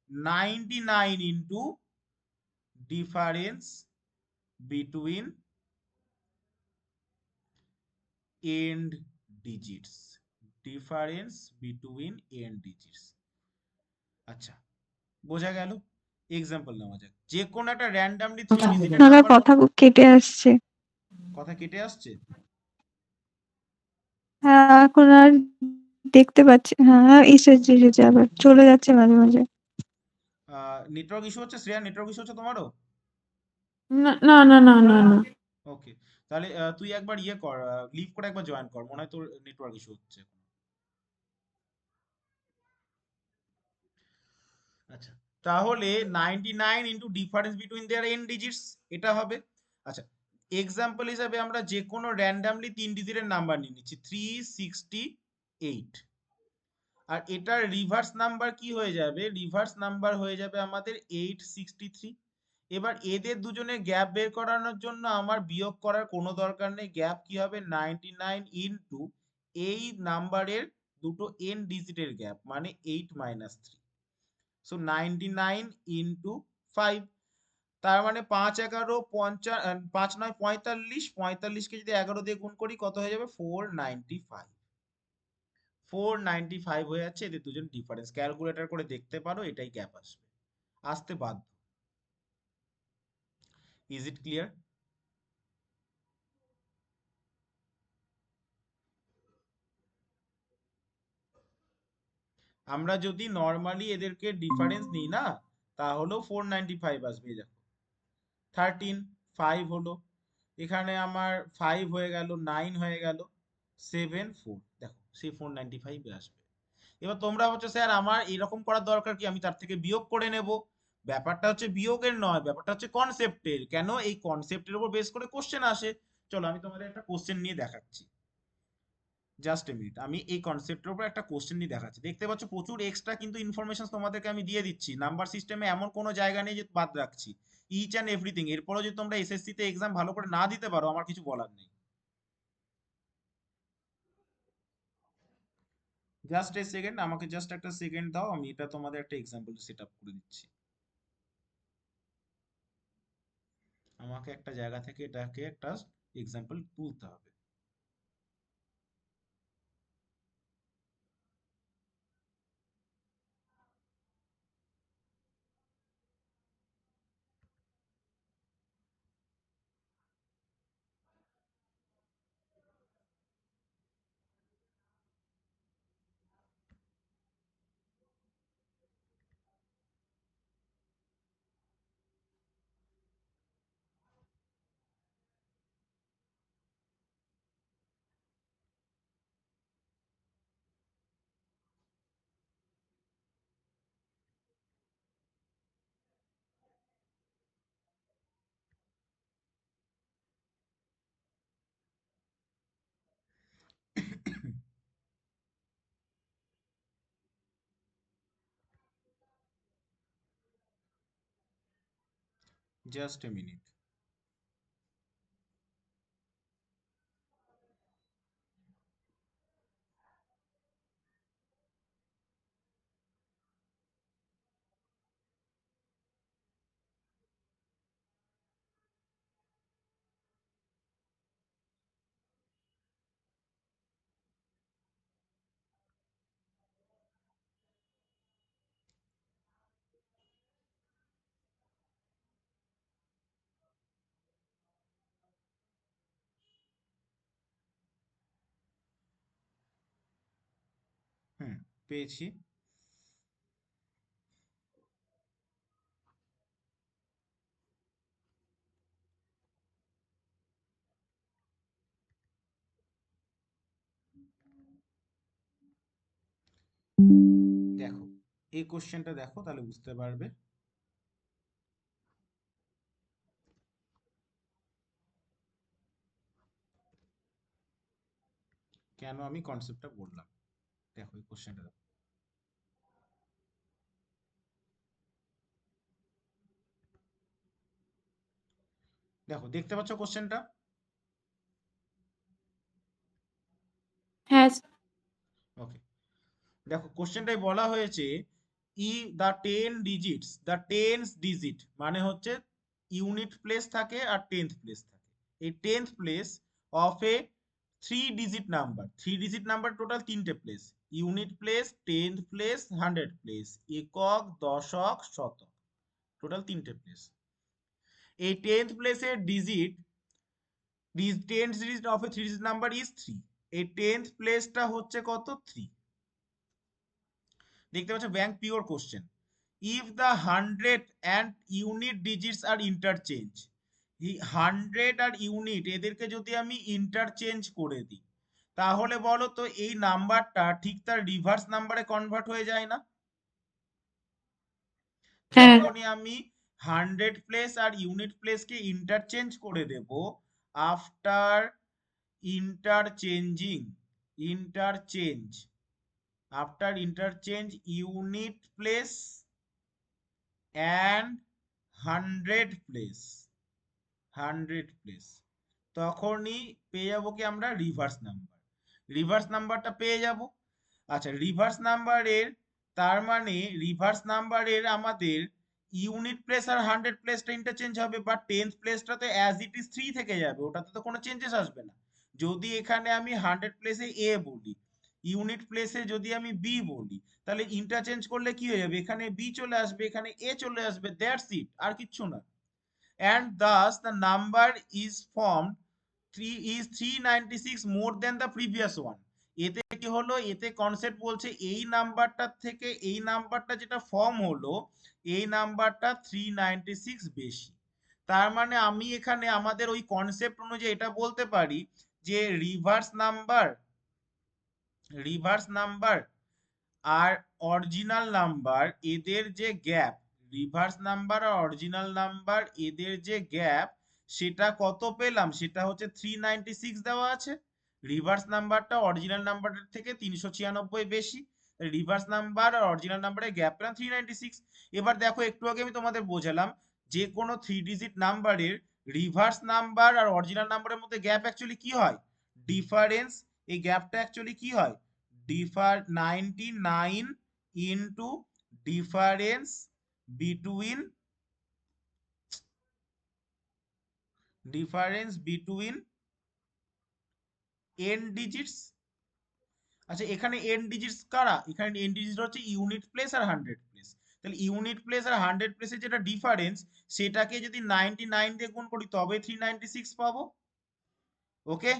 99 into difference between end digits. আচ্ছা, বোঝা গেল? এক্সাম্পল নেওয়া যাক, যে কোনো একটা র্যান্ডমলি 3-digit দাদা নাম্বার। কথা কেটে আসছে। কথা কেটে আসছে? হ্যাঁ এখন আর দেখতে পাচ্ছি, হ্যাঁ এসেছে আবার চলে যাচ্ছে মাঝে মাঝে। নেটওয়ার্ক ইস্যু হচ্ছে শ্রেয়া? নেটওয়ার্ক ইস্যু হচ্ছে তোমারও? না না না না না না। ওকে, তাহলে তুই একবার ইয়ে কর, লিভ করে একবার জয়েন কর, মনে হয় তোর নেটওয়ার্ক ইস্যু হচ্ছে। আচ্ছা, তাহলে 99 ইনটু ডিফারেন্স বিটুইন দেয়ার এন ডিজিটস, এটা হবে। আচ্ছা, এক্সাম্পল হিসাবে আমরা যে কোনো র্যান্ডমলি 3 ডিজিটের নাম্বার নিয়ে নিচ্ছি 368, আর এটার রিভার্স নাম্বার কি হয়ে যাবে? রিভার্স নাম্বার হয়ে যাবে আমাদের 863। এবার এদের দুজনের গ্যাপ বের করানোর জন্য আমার বিয়োগ করার কোনো দরকার নেই। গ্যাপ কি হবে? 99 ইনটু এই নাম্বারের দুটো এন ডিজিটের গ্যাপ, মানে 8 minus 3। সো 99 ইনটু 5, তার মানে 5 11 50, 5 9 45, 45কে যদি 11 দিয়ে গুণ করি কত হয়ে যাবে? 495 হয়ে যাচ্ছে এদের দুজন ডিফারেন্স। ক্যালকুলেটর করে দেখতে পারো, এটাই গ্যাপ আসতে বাধ্য। Is it clear? আমরা যদি নর্মালি এদেরকে ডিফারেন্স নিই না, তাহলেও 495 আসবে। দেখো 13, 5 হলো, এখানে আমার 5 হয়ে গেল, 9 হয়ে গেল, 7 4, দেখো সেই 495 আসবে। এবার তোমরা হচ্ছে স্যার আমার এরকম করার দরকার কি, আমি তার থেকে বিয়োগ করে নেব। ব্যাপারটা হচ্ছে বিয়োগের নয়, ব্যাপারটা হচ্ছে কনসেপ্টের। কেন, এই কনসেপ্টের উপর বেস করে কোশ্চেন আসে। চলো আমি তোমাদের একটা কোশ্চেন নিয়ে দেখাচ্ছি। জাস্ট এ মিনিট, আমি এই কনসেপ্টের উপর একটা কোশ্চেন নিয়ে দেখাচ্ছি। দেখতে পাচ্ছ প্রচুর এক্সট্রা কিন্তু ইনফরমেশন তোমাদেরকে আমি দিয়ে দিচ্ছি। নাম্বার সিস্টেমে এমন কোনো জায়গা নেই যে বাদ রাখছি। Each and everything. এরপরও যদি তোমরা এসএসসি তে এক্সাম ভালো করে না দিতে পারো, আমার কিছু বলার নেই। জাস্ট এ সেকেন্ড, আমাকে জাস্ট একটা সেকেন্ড দাও, আমি এটা তোমাদের একটা এক্সাম্পল সেট আপ করে দিচ্ছি। আমাকে একটা জায়গা থেকে এটাকে একটা এক্সাম্পল তুলতে হবে। Just a minute. হুম, পেয়েছি। দেখো, এই কোশ্চেনটা দেখো, তাহলে বুঝতে পারবে কেন আমি কনসেপ্টটা বললাম। দেখো এই কোশ্চেনটা দেখো। দেখো, দেখতে পাচ্ছ কোশ্চেনটা? হ্যাঁ ওকে, দেখো কোশ্চেনটাই বলা হয়েছে ই দ্য টেন্স ডিজিট মানে হচ্ছে ইউনিট প্লেস থাকে আর টেন্থ প্লেস থাকে। এই tenth place of a three digit number, total তিনটে প্লেস: unit place, tenth place, hundred place, একক, দশক, শতক, টোটাল তিনটে প্লেস। এই টেন্থ প্লেসের digit, tenth digit of a three digit number is three. এই টেন্থ প্লেসটা হচ্ছে কত? থ্রি। দেখতে পাচ্ছ, bank pure question. If the hundred and unit digits আর ইন্টারচেঞ্জ, হান্ড্রেড আর ইউনিট এদেরকে যদি আমি ইন্টারচেঞ্জ করে দিই, তাহলে বলো তো এই নাম্বারটা ঠিক তার রিভার্স নাম্বারে কনভার্ট হয়ে যায় না? হ্যাঁ যখনই আমি হান্ড্রেড প্লেস আর ইউনিট প্লেসকে ইন্টারচেঞ্জ করে দেব, after interchanging interchange after interchange unit place and hundred place তখনই পেয়ে যাবো কি আমরা? রিভার্স নাম্বারটা পেয়ে যাব। আচ্ছা, তার মানে রিভার্স নাম্বারের আমাদের ইউনিট প্লেস আর হান্ড্রেড প্লেসটা ইন্টারচেঞ্জ হবে, বাট টেন্থ প্লেসটা তো অ্যাজ ইট ইজ থ্রি থেকে যাবে, ওটাতে তো কোনো চেঞ্জেস আসবে না। যদি এখানে আমি হান্ড্রেড প্লেসে এ বলি, ইউনিট প্লেসে যদি আমি বি বলি, তাহলে ইন্টারচেঞ্জ করলে কি হয়ে যাবে? এখানে বি চলে আসবে, এখানে এ চলে আসবে, দ্যাটস ইট, আর কিচ্ছু না। And thus the number is formed 396 more than the previous one. এতে কি হলো? এতে কনসেপ্ট বলছে এই নাম্বারটা থেকে এই নাম্বারটা যেটা ফর্ম হলো, এই নাম্বারটা 396 বেশি। তার মানে আমি এখানে আমাদের ওই কনসেপ্ট অনুযায়ী এটা বলতে পারি যে রিভার্স নাম্বার আর অরিজিনাল নাম্বার এদের যে গ্যাপ, রিভার্স নাম্বার আর অরিজিনাল নাম্বার এদের যে গ্যাপ, সেটা কত পেলাম, সেটা হচ্ছে 396 দেওয়া আছে। রিভার্স নাম্বারটা অরিজিনাল নাম্বারের থেকে 396 বেশি, রিভার্স নাম্বার আর অরিজিনাল নাম্বারের গ্যাপ পেলাম 396। এবার দেখো, একটু আগে আমি তোমাদের বোঝালাম যে কোনো 3 ডিজিট নাম্বারের রিভার্স নাম্বার আর অরিজিনাল নাম্বারের মধ্যে গ্যাপ অ্যাকচুয়ালি কি হয়, ডিফারেন্স। এই গ্যাপটা অ্যাকচুয়ালি কি হয়, 99 into difference between N digits. আচ্ছা, এখানে এন ডিজিটস কারা, এখানে এন ডিজিট হচ্ছে ইউনিট প্লেস আর 100 প্লেস। তাহলে ইউনিট প্লেস আর 100 প্লেসের যেটা ডিফারেন্স, সেটাকে যদি 99 দিয়ে গুণ করি তবে 396 পাবো। ওকে,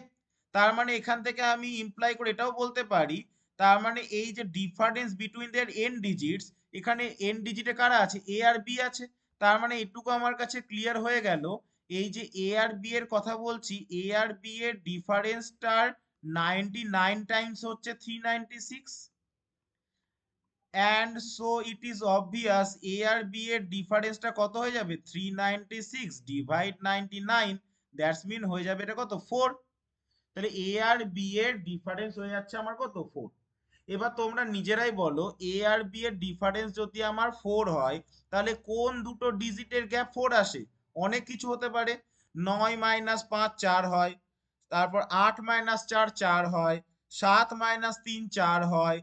তার মানে এখান থেকে আমি ইমপ্লাই করে এটাও বলতে পারি, তার মানে এই যে ডিফারেন্স বিটুইন দেয়ার এন ডিজিটস, এখানে এন ডিজিটে কারা আছে, এ আর বি আছে। তার মানে এটুকু আমার কাছে ক্লিয়ার হয়ে গেল, এই যে এ আর বি এর কথা বলছি, এ আর বি এর ডিফারেন্সটার 99 টাইমস হচ্ছে 396। And so it is obvious A আর বি এর ডিফারেন্সটা কত হয়ে যাবে, 396 ডিভাইড 99, দ্যাটস মিন হয়ে যাবে এটা কত, 4। তাহলে এ আর বি এর ডিফারেন্স হয়ে যাচ্ছে আমার কত, 4। এবার তোমরা নিজেরাই বলো, এ আর বি এর ডিফারেন্স যদি আমার 4 হয়, তাহলে কোন দুটো ডিজিটের গ্যাপ 4 আসে, অনেক কিছু হতে পারে। 9 মাইনাস 5 4 হয়, তারপর 8 মাইনাস 4 4 হয়, 7 মাইনাস 3 4 হয়,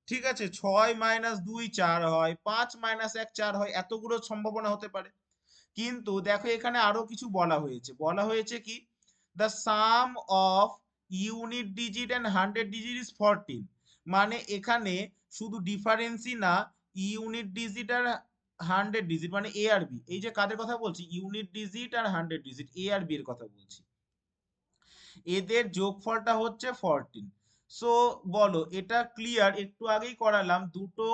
ঠিক আছে, 6 মাইনাস 2 4 হয়, 5 মাইনাস 1 4 হয়, এতগুলো সম্ভাবনা হতে পারে। কিন্তু দেখো এখানে আরো কিছু বলা হয়েছে কি, the sum of unit digit and 100 digit is 14। মানে এখানে শুধু ডিফারেন্সই না, ইউনিট ডিজিট আর 100 ডিজিট মানে এ আর বি, এই যে কাদের কথা বলছি, ইউনিট ডিজিট আর 100 ডিজিট, এ আর বি এর কথা বলছি, এদের যোগফলটা হচ্ছে 14। সো বলো, এটা ক্লিয়ার, একটু আগেই করালাম, দুটো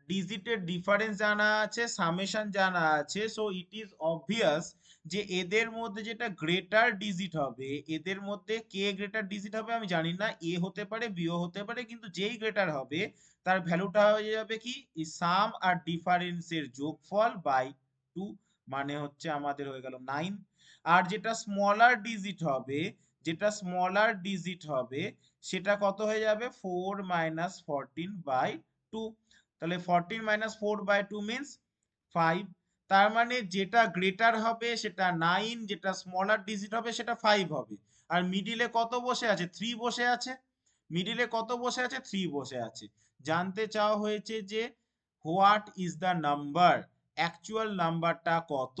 ডিজিটের ডিফারেন্স জানা আছে, সামেশন জানা আছে, সো ইট ইজ অবভিয়াস যে এদের মধ্যে যেটা গ্রেটার ডিজিট হবে, এদের মধ্যে কে গ্রেটার ডিজিট হবে আমি জানি না, এ হতে পারে বিও হতে পারে, কিন্তু যেই গ্রেটার হবে তার ভ্যালুটা হয়ে যাবে কি, সাম আর ডিফারেন্সের যোগফল বাই 2, মানে হচ্ছে আমাদের হয়ে গেল 9। আর যেটা স্মলার ডিজিট হবে, সেটা কত হয়ে যাবে, 4 মাইনাস 14 বাই 2। তাহলে 14 মাইনাস 4 বাই 2 মিনস 5। তার মানে যেটা গ্রেটার হবে সেটা 9, যেটা স্মলার ডিজিট হবে সেটা 5 হবে। আর মিডিলে কত বসে আছে, 3 বসে আছে। মিডিলে কত বসে আছে, 3 বসে আছে। জানতে চাওয়া হয়েছে যে what is the number, actual নাম্বারটা কত,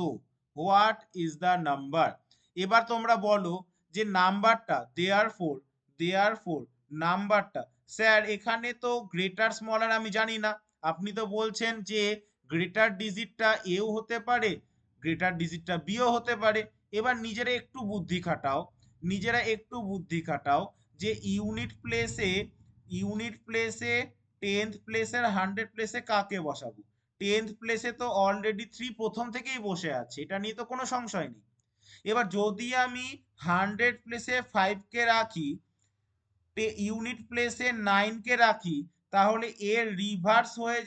হোয়াট ইজ দ্য নাম্বার। এবার তোমরা বলো যে নাম্বারটা, দেয়ারফোর নাম্বারটা, স্যার এখানে তো গ্রেটার স্মলার আমি জানি না, আপনি তো বলছেন যে গ্রেটার ডিজিটটা এও হতে পারে, গ্রেটার ডিজিটটা বিও হতে পারে। এবার নিজেরা একটু বুদ্ধি খাটাও যে ইউনিট প্লেসে 10th প্লেসের 100 প্লেসে কাকে বসাবো। 10th প্লেসে তো অলরেডি 3 প্রথম থেকেই বসে আছে, এটা নিয়ে তো কোনো সংশয় নেই। এবার যদি আমি 100 প্লেসে 5 কে রাখি, ইউনিট প্লেসে 9 কে রাখি, তাহলে এর রিভার্স হয়ে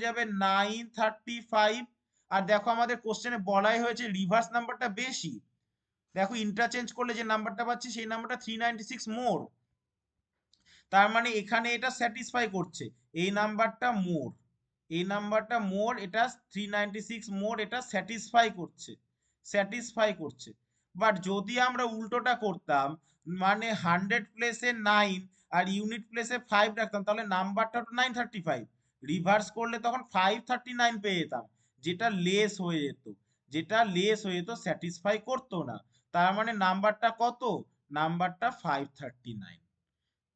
যাবে 935। আর দেখো আমাদের কোশ্চেনে বলাই হয়েছে রিভার্স নাম্বারটা বেশি, দেখো ইন্টারচেঞ্জ করলে যে নাম্বারটা পাচ্ছি সেই নাম্বারটা 396 মোর। তার মানে এখানে এটা স্যাটিসফাই করছে, এই নাম্বারটা মোর, এটা 396 মোর, এটা স্যাটিসফাই করছে। বাট যদি আমরা উল্টোটা করতাম, মানে 100 প্লেসে 9 আর ইউনিট প্লেসে 5 রাখতাম, তাহলে নাম্বারটা তো 935, রিভার্স করলে তখন 539 পেয়ে যেতাম, যেটা লেস হয়ে যেত, স্যাটিসফাই করতো না। তার মানে নাম্বারটা কত, নাম্বারটা 539।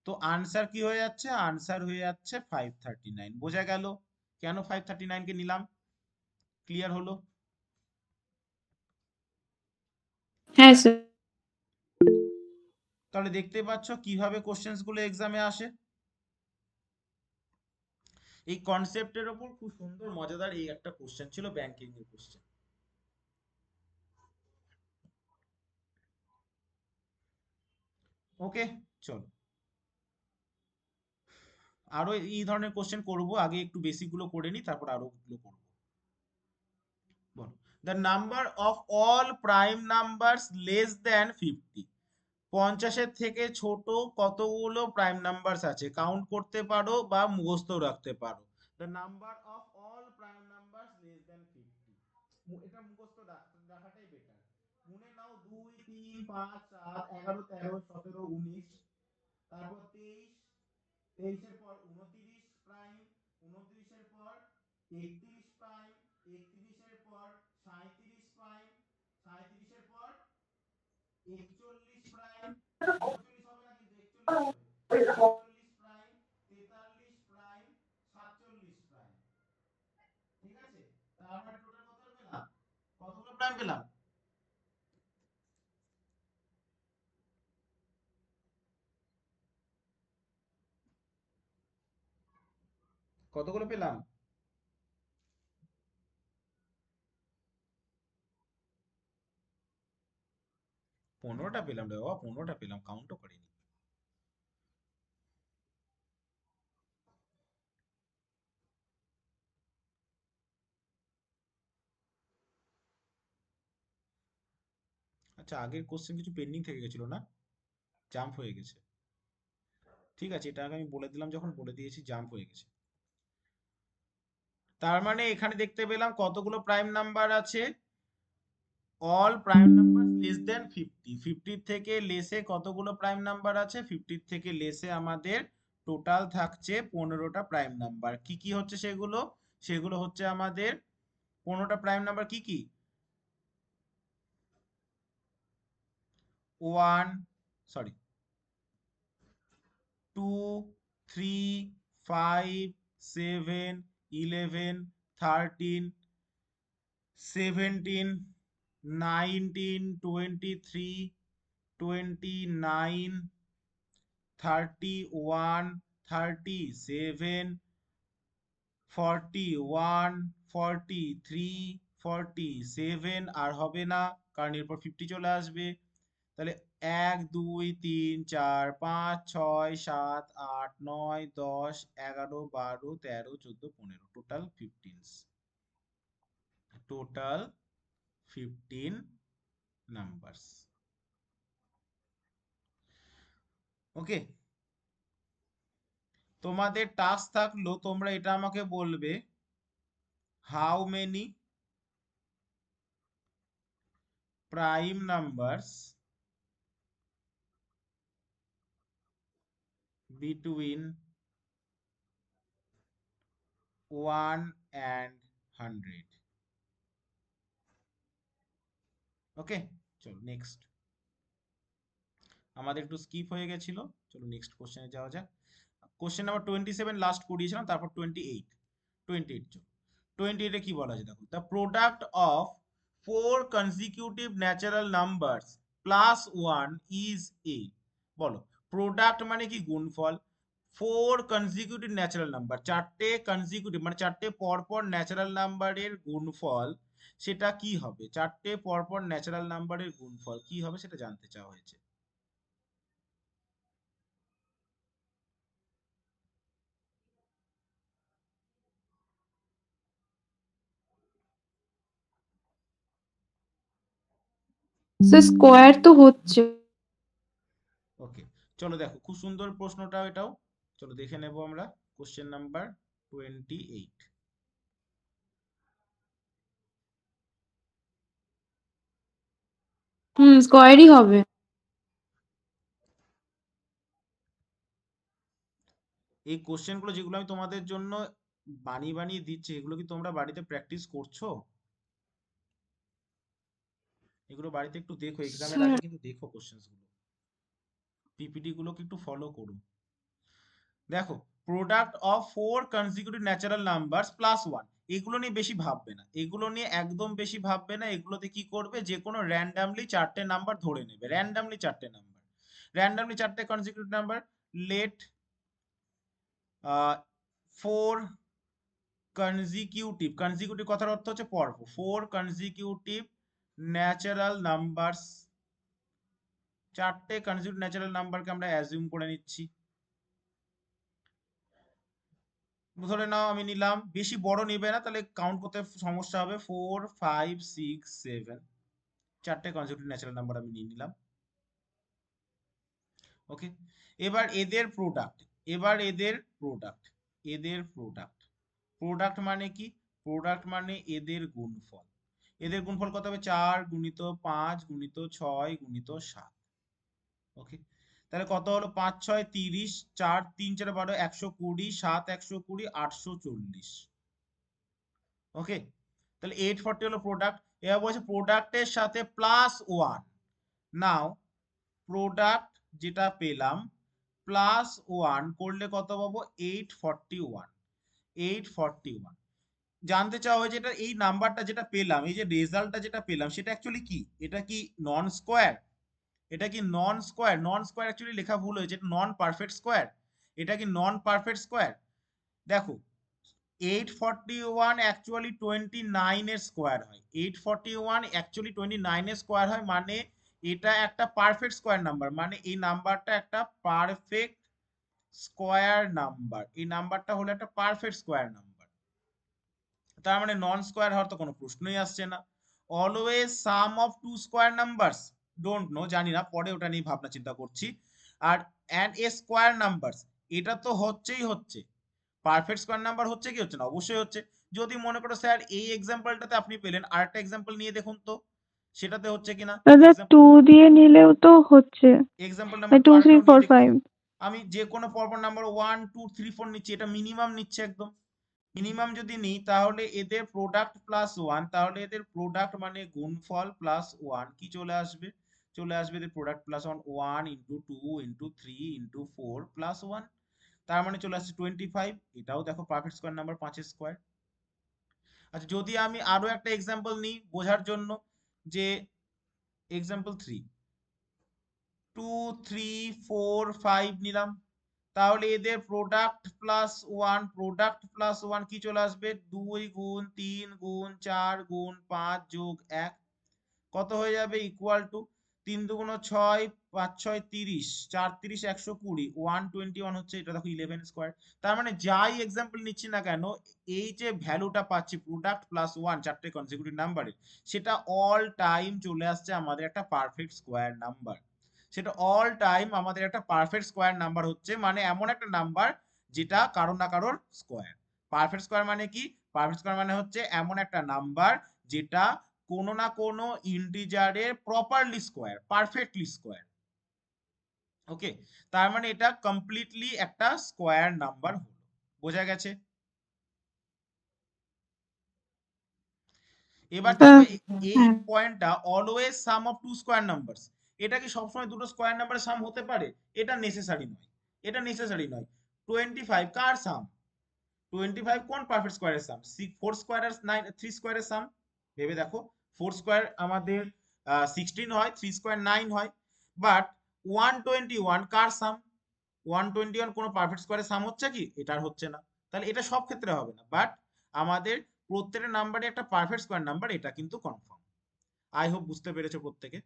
তো আনসার কি হয়ে যাচ্ছে, আনসার হয়ে যাচ্ছে 539। বোঝা গেল কেন 539 কে নিলাম, ক্লিয়ার হলো। হ্যাঁ স্যার। তাহলে দেখতে পাচ্ছ কিভাবে কোশ্চেন্স গুলো এক্সামে আসে। এই কনসেপ্টের ওপর খুব সুন্দর মজাদার এই একটা কোশ্চেন ছিল, ব্যাংকিং এর কোশ্চেন। ওকে, চলো। আরো এই ধরনের কোশ্চেন করব, আগে একটু বেসিক গুলো করে নি, তারপর আরো গুলো করব। বলো, the number of all prime numbers less than 50। 50-এর থেকে ছোট কতগুলো প্রাইম নাম্বারস আছে, কাউন্ট করতে পারো বা মুখস্থ রাখতে পারো। The number of all prime numbers less than 50, এটা মুখস্থ রাখাটাই বেটার। মনে নাও 2 3 5 7 11 13 17 19, তারপর 23, 23-এর পর 29 প্রাইম, 29-এর পর 31 প্রাইম, 31-এর পর 37 প্রাইম, 37-এর পর 41 প্রাইম, 41 হবে না কিন্তু 41 হবে, 41 প্রাইম, 43 প্রাইম, 47 প্রাইম। ঠিক আছে, তার মানে টোটাল কত পেলাম, কতগুলো প্রাইম পেলাম? কতগুলো পেলাম? 15টা পেলাম রে বাবা, 15টা পেলাম, কাউন্টও করিনি। আচ্ছা, আগের কোশ্চেন কিছু পেন্ডিং থেকে গেছিল না, জাম্প হয়ে গেছে। ঠিক আছে, এটা আগে আমি বলে দিলাম, যখন বলে দিয়েছি জাম্প হয়ে গেছে। তার মানে এখানে দেখতে পেলাম কতগুলো প্রাইম নাম্বার আছে, all prime number less than 50। 50 থেকে লেসে কতগুলো প্রাইম নাম্বার আছে, 50 থেকে লেসে আমাদের টোটাল থাকছে 15টা প্রাইম নাম্বার। কি কি হচ্ছে সেগুলো? সেগুলো হচ্ছে আমাদের 15টা প্রাইম নাম্বার কি কি? 1 সরি 2 3 5 7 11 13 17 19 23 29 31 37 41 43 47, আর হবে না কারণ এরপর 50 চলে আসবে। তাহলে 1 2 3 4 5 6 7 8 9 10 11 12 13 14 15, টোটাল 15, টোটাল 15 নাম্বারস। ওকে, তোমাদের টাস্ক থাকলো, তোমরা এটা আমাকে বলবে, how many prime numbers between 1 and 100। ওকে, চলো নেক্সট। আমাদের একটু স্কিপ হয়ে গেছিল, চলো নেক্সট কোশ্চেনে যাওয়া যাক। কোশ্চেন নাম্বার 27 লাস্ট করিয়েছিলাম, তারপর 28। 28 চলো, 28-এ কি বলা আছে দেখো, the product of 4 consecutive natural numbers plus 1 is a. বলো, প্রোডাক্ট মানে কি, গুণফল। 4 কনজিকিউটিভ ন্যাচারাল নাম্বার, 4টে কনজিকিউটিভ মানে 4টে পরপর ন্যাচারাল নাম্বারের গুণফল, সেটা কি হবে? 4টে পরপর ন্যাচারাল নাম্বারের গুণফল কি হবে সেটা জানতে চাওয়া হয়েছে। স্যার স্কোয়ার তো হচ্ছে। ওকে, চলো দেখো, খুব সুন্দর প্রশ্নটা এটাও, চলো দেখে নেব আমরা। Question number 28। স্কোয়ারই হবে। এই কোশ্চেনগুলো যেগুলো আমি তোমাদের জন্য বানিয়ে বানিয়ে দিচ্ছি, এগুলো কি তোমরা বাড়িতে প্র্যাকটিস করছো? এগুলো বাড়িতে একটু দেখো, এক্সামের স্যার আগে কিন্তু দেখো কোশ্চেনগুলো, পিপিটি গুলোকে একটু ফলো করো। দেখো, product of 4 consecutive natural numbers plus 1, এগুলো নিয়ে বেশি ভাববে না, এগুলো নিয়ে একদম বেশি ভাববে না। এগুলোতে কি করবে, যে কোনো র্যান্ডামলি 4টে নাম্বার ধরে নেবে, র্যান্ডামলি 4টে নাম্বার, র্যান্ডামলি 4টে consecutive number. Let 4 consecutive, consecutive কথার অর্থ হচ্ছে পরপর, 4 কনজিকিউটিভ ন্যাচারাল নাম্বারস, 4টে কনজিকিউটিভ ন্যাচারাল নাম্বারকে আমরা অ্যাজিউম করে নিচ্ছি। ধরে নাও আমি নিলাম, বেশি বড় নেবে না, তাহলে কাউন্ট করতে সমস্যা হবে। 4 5 6 7, চারটে কনজিকিউটিভ ন্যাচারাল নাম্বার আমি নিয়ে নিলাম। ওকে, এবার এদের প্রোডাক্ট, এদের প্রোডাক্ট, প্রোডাক্ট মানে কি? প্রোডাক্ট মানে এদের গুণফল। এদের গুণফল কত হবে? 4 গুণিত 5 গুণিত 6 গুণিত 7। ওকে, তাহলে কত হলো? 5 6 30, 4 3 4 12, 120, 7 120, 840। ওকে, তাহলে 840 হলো প্রোডাক্ট। এবার বলছে প্রোডাক্টের সাথে প্লাস 1। নাও প্রোডাক্ট যেটা পেলাম প্লাস 1 করলে কত পাবো? 841। 841 জানতে চাওয়া হয়েছে, এটা এই নাম্বারটা যেটা পেলাম, এই যে রেজাল্টটা যেটা পেলাম, সেটা অ্যাকচুয়ালি কি? এটা কি নন স্কোয়ার? এটা কি নন স্কোয়ার? নন স্কোয়ার অ্যাকচুয়ালি লেখা ভুল হয়েছে, এটা নন পারফেক্ট স্কোয়ার। এটা কি নন পারফেক্ট স্কোয়ার? দেখো 841 অ্যাকচুয়ালি 29 এর স্কোয়ার হয়। 841 অ্যাকচুয়ালি 29 এর স্কোয়ার হয়, মানে এটা একটা পারফেক্ট স্কোয়ার নাম্বার, মানে এই নাম্বারটা একটা পারফেক্ট স্কোয়ার নাম্বার। এই নাম্বারটা হলো একটা পারফেক্ট স্কোয়ার নাম্বার। তার মানে নন স্কোয়ার হওয়ার তো কোনো প্রশ্নই আসছে না। Always sum of two square numbers, don't know, জানি না, পরে ওটা নিয়ে ভাবনা চিন্তা করছি। আর অ্যান্ড এ স্কোয়ার নাম্বারস, এটা তো হচ্ছে পারফেক্ট স্কোয়ার নাম্বার, হচ্ছে কি হচ্ছে না? অবশ্যই হচ্ছে। যদি মনে করো স্যার এই এক্সাম্পলটাতে আপনি পেলেন, আরেকটা এক্সাম্পল নিয়ে দেখুন তো সেটাতে হচ্ছে কিনা। দাদা 2 দিয়ে নিলেও তো হচ্ছে। এক্সাম্পল নাম্বার 2 2 3 আরেকটাও 4 নিয়ে দেখছি। 5। আমি যে কোনো পরপর নাম্বার 1 2 3 4 নিচ্ছি, এটা মিনিমাম নিচ্ছে একদম। মিনিমাম যদি নিই তাহলে এদের প্রোডাক্ট প্লাস 1, তাহলে এদের প্রোডাক্ট মানে গুণফল প্লাস 1 কি চলে আসবে? চলে আসবে এদের product plus 1, 1 into 2 into 3 into 4 plus 1, তার মানে চলে আসছে 25। এটাও দেখো পারফেক্ট স্কোয়ার নাম্বার, 5 এর স্কোয়ার। আচ্ছা, যদি আমি আরো একটা এক্সাম্পল নিই বোঝার জন্য, যে এক্সাম্পল 3, 2 3 4 5 নিলাম, তাহলে এদের প্রোডাক্ট প্লাস 1 কি চলে আসবে? 2 গুণ 3 গুণ 4 গুণ 5 যোগ 1 কত হয়ে যাবে? ইকুয়াল টু 3 দুগুণ 6, 5 6 30, 4 30 120, 121 হচ্ছে, এটা দেখো 11 স্কোয়ার। তার মানে যাই এক্সাম্পল নিচ্ছি না কেন, এই যে ভ্যালুটা পাচ্ছি প্রোডাক্ট প্লাস 1 চারটে কনসিকিউটিভ নাম্বারে, সেটা অল টাইম চলে আসছে আমাদের একটা পারফেক্ট স্কোয়ার নাম্বার। সেটা অল টাইম আমাদের একটা পারফেক্ট স্কোয়ার নাম্বার হচ্ছে, মানে এমন একটা নাম্বার যেটা কারো না কারোর স্কোয়ার। পারফেক্ট স্কোয়ার মানে কি? পারফেক্ট স্কোয়ার মানে হচ্ছে এমন একটা নাম্বার যেটা কোনো না কোনো ইন্টিজারের প্রপারলি স্কোয়ার, পারফেক্টলি স্কোয়ার। ওকে, তার মানে এটা কমপ্লিটলি একটা স্কোয়ার নাম্বার হলো। বোঝা গেছে? এবার দেখো এই হ্যাঁ। পয়েন্টটা, always sum of two square numbers, এটা কি সবসময় দুটো স্কোয়ার নাম্বারের সাম হতে পারে? এটা নেসেসারি নয়, এটা নেসেসারি নয়। 25 কার সাম? 25 কোন পারফেক্ট স্কোয়ারের সাম? 4 স্কোয়ারের 9, 3 স্কোয়ারের সাম। ভেবে দেখো, 4 স্কোয়ার আমাদের 16 হয়, 3 স্কোয়ার 9 হয়। বাট 121 কার সাম? 121 কোনো পারফেক্ট স্কোয়ারের সাম হচ্ছে কি? এটার হচ্ছে না। তাহলে এটা সব ক্ষেত্রে হবে না, বাট আমাদের প্রত্যেকটা নাম্বারে একটা পারফেক্ট স্কোয়ার নাম্বার, এটা কিন্তু কনফার্ম। আই হোপ বুঝতে পেরেছো প্রত্যেকে।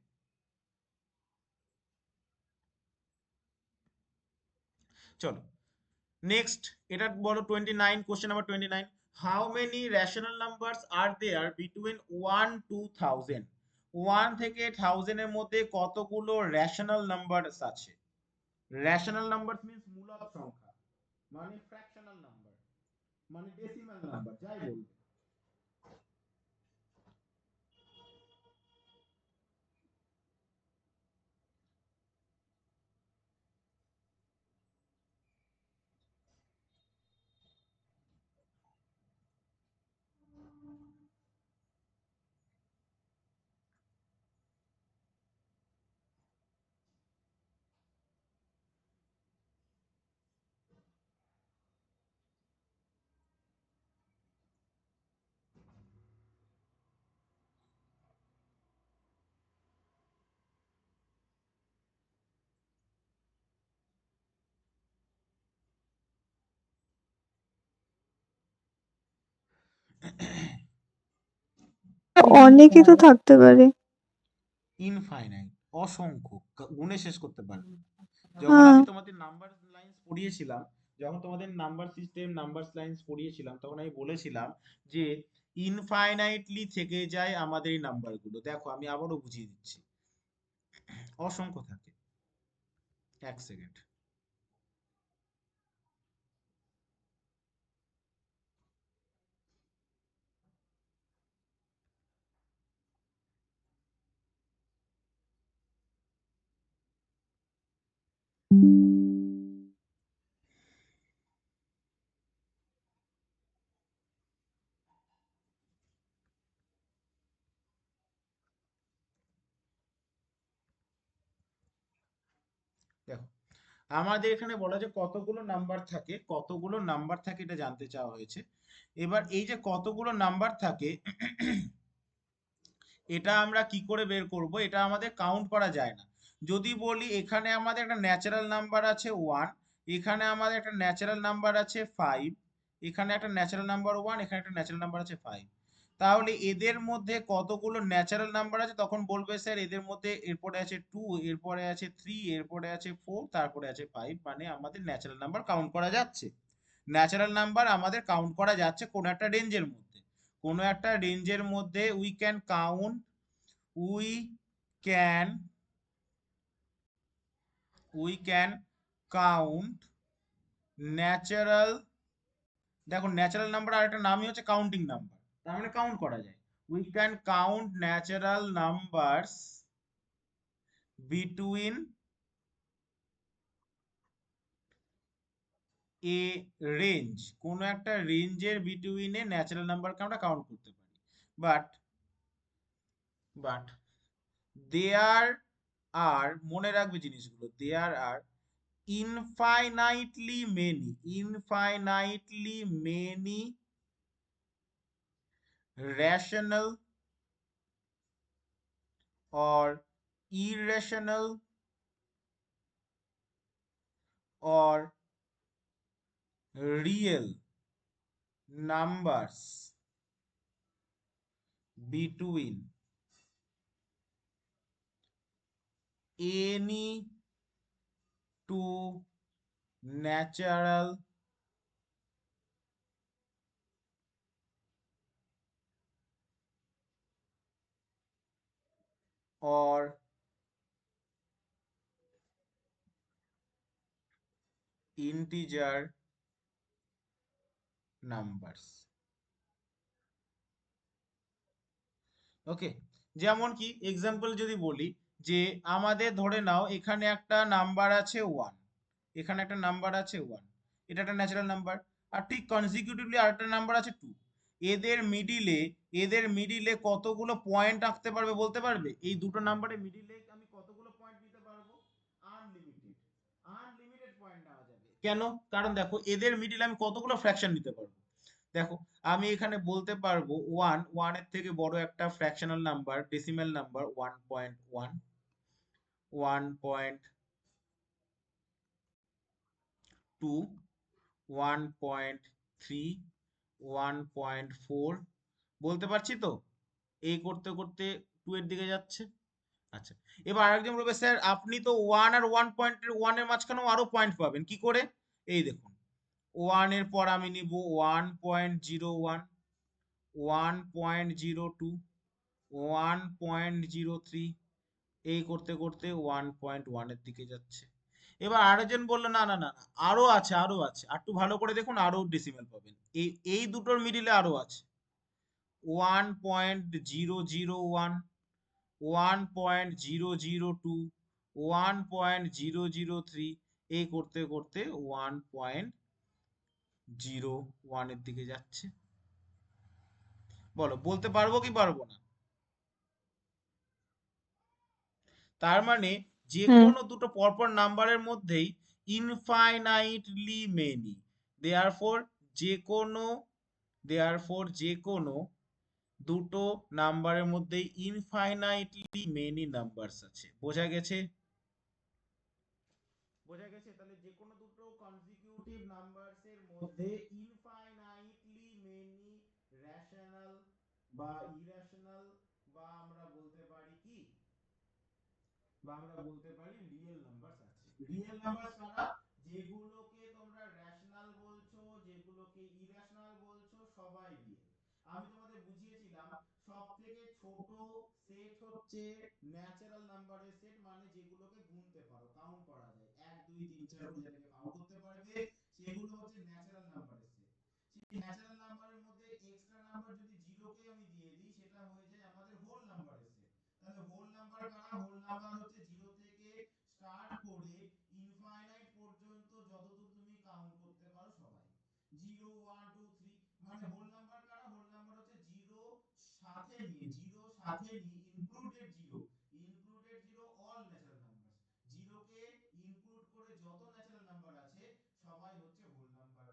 চলো নেক্সট, এটা বলো 29, question number 29, how many rational numbers are there between 1 to 1000? 1 থেকে 1000 এর মধ্যে কতগুলো রেশনাল নাম্বারস আছে? রেশনাল নাম্বারস মিন্স মূলদ সংখ্যা, মানে ফ্র্যাকশনাল নাম্বার, মানে ডেসিমাল নাম্বার, যাই বলবে। অনেকই তো থাকতে পারে। ইনফাইনাইট, অসংখ্য, গুণে শেষ করতে পারবে না। যখন হ্যাঁ। আমি তোমাদের নাম্বার লাইন্স পড়িয়েছিলাম, যখন তোমাদের নাম্বার সিস্টেম নাম্বার লাইন্স পড়িয়েছিলাম তখন আমি বলেছিলাম যে ইনফাইনাইটলি থেকে যায় আমাদের এই নাম্বারগুলো। দেখো আমি আবারও বুঝিয়ে দিচ্ছি, অসংখ্য থাকে। এক সেকেন্ড। দেখো আমাদের এখানে বলা যে কতগুলো নাম্বার থাকে, কতগুলো নাম্বার থাকে এটা জানতে চাওয়া হয়েছে। এবার এই যে কতগুলো নাম্বার থাকে এটা আমরা কি করে বের করব? এটা আমাদের কাউন্ট করা যায় না। যদি বলি এখানে আমাদের একটা ন্যাচারাল নাম্বার আছে 1, এখানে আমাদের একটা ন্যাচারাল নাম্বার আছে 5, এখানে একটা ন্যাচারাল নাম্বার 1, এখানে একটা ন্যাচারাল নাম্বার আছে 5, তাহলে এদের মধ্যে কতগুলো ন্যাচারাল নাম্বার আছে? তখন বলবে স্যার এদের মধ্যে এরপরে আছে 2, এরপরে আছে 3, এরপরে আছে 4, তারপরে আছে 5, মানে আমাদের ন্যাচারাল নাম্বার কাউন্ট করা যাচ্ছে। ন্যাচারাল নাম্বার আমাদের কাউন্ট করা যাচ্ছে কোনো একটা রেঞ্জের মধ্যে। কোনো একটা রেঞ্জের মধ্যে we can we can count natural. দেখো ন্যাচারাল নাম্বার আর একটা নামই হচ্ছে কাউন্টিং নাম্বার, তার মানে কাউন্ট করা যায়। we can count natural numbers between a range, কোনো একটা রেঞ্জের বিটুইনে ন্যাচারাল নাম্বারকে আমরা কাউন্ট করতে পারি। বাট বাট দেয়ার আর, মনে রাখবে জিনিসগুলো, দেয়ার আর infinitely many rational or irrational or real numbers between any two natural or integer numbers। ওকে, যেমন কি এক্সাম্পল যদি বলি যে আমাদের ধরে নাও এখানে একটা নাম্বার আছে 1, এখানে একটা নাম্বার আছে 1, এটা একটা ন্যাচারাল নাম্বার। আর ঠিক কনজিকিউটিভলি আরেকটা নাম্বার আছে 2। এদের মিডিলে এদের মিডিলে কতগুলো পয়েন্ট আঁকতে পারবে বলতে পারবে? এই দুটো নাম্বারের মিডিলে আমি কতগুলো পয়েন্ট নিতে পারবো? আনলিমিটেড। আনলিমিটেড পয়েন্ট নেওয়া যাবে। কেন? কারণ দেখো এদের মিডিলে আমি কতগুলো ফ্র্যাকশন নিতে পারবো। দেখো আমি এখানে বলতে পারবো 1 এর থেকে বড় একটা ফ্র্যাকশনাল নাম্বার, ডেসিমাল নাম্বার 1.1, 1.2, 1.3, 1.4, বলতে পারছি তো? এই করতে করতে 2 এর দিকে যাচ্ছে। আচ্ছা, এবার আরেকজন বলবে স্যার আপনি তো 1 আর 1.1 এর মাঝখানেও আরো পয়েন্ট পাবেন, কি করে? এই দেখুন, 1 এর পর আমি নিব 1.01, 1.02, 1.03, এই করতে করতে 1.1 এর দিকে যাচ্ছে। এবার আরেকজন বললো না না না না, আরো আছে আরো আছে, আর একটু ভালো করে দেখুন আরো ডেসিমেল পাবেন। এই এই দুটোর মিডিলে আরো আছে 1.001, 1.002, 1.003, এই করতে করতে 1.01 এর দিকে যাচ্ছে। বলো বলতে পারবো কি পারবো না? তার মানে যে হুম। কোনো দুটো পরপর নাম্বারের মধ্যেই ইনফাইনাইটলি মেনি, দেয়ারফর যে কোনো যে কোনো দুটো নাম্বারের মধ্যেই ইনফাইনাইটলি মেনি নাম্বারস আছে। বোঝা গেছে? বোঝা গেছে? তাহলে যে কোনো দুটো কনজিকিউটিভ নাম্বারস এর মধ্যে ইনফাইনাইটলি মেনি রেশনাল বা ইরেশনাল বা আমরা বলতে পারি কি, বা আমরা বলতে পারি রিয়েল নাম্বারস আছে। রিয়েল নাম্বারস কারা? যেগুলোকে তোমরা রেশনাল আমি তোমাদের বুঝিয়েছিলাম সব থেকে ছোট সেট হচ্ছে ন্যাচারাল নাম্বারের সেট, মানে যেগুলোকে গুনতে পারো, কাউন্ট করা যায়, 1 2 3 4 বলে যেটাকে কাউন্ট করতে পারবে, সেগুলো হচ্ছে ন্যাচারাল নাম্বারের সেট। সেই ন্যাচারাল নাম্বারের মধ্যে এক্সট্রা নাম্বার যদি জিরোকে আমি দিয়ে দিই, সেটা হয়ে যায় আমাদের হোল নাম্বারের সেট। তাহলে হোল নাম্বার কারা? হোল নাম্বার হচ্ছে জিরো থেকে স্টার্ট করে ইনফাইনাইট পর্যন্ত যতদূর তুমি কাউন্ট করতে পারো সবাই, 0 1 2 3, মানে হোল নাম্বার কারা? হোল নাম্বার হচ্ছে জিরো সাথে নিয়ে, জিরো সাথে নিয়ে included zero, included zero all natural number, জিরোকে ইনক্লুড করে যত ন্যাচারাল নাম্বার আছে সবাই হচ্ছে হোল নাম্বার।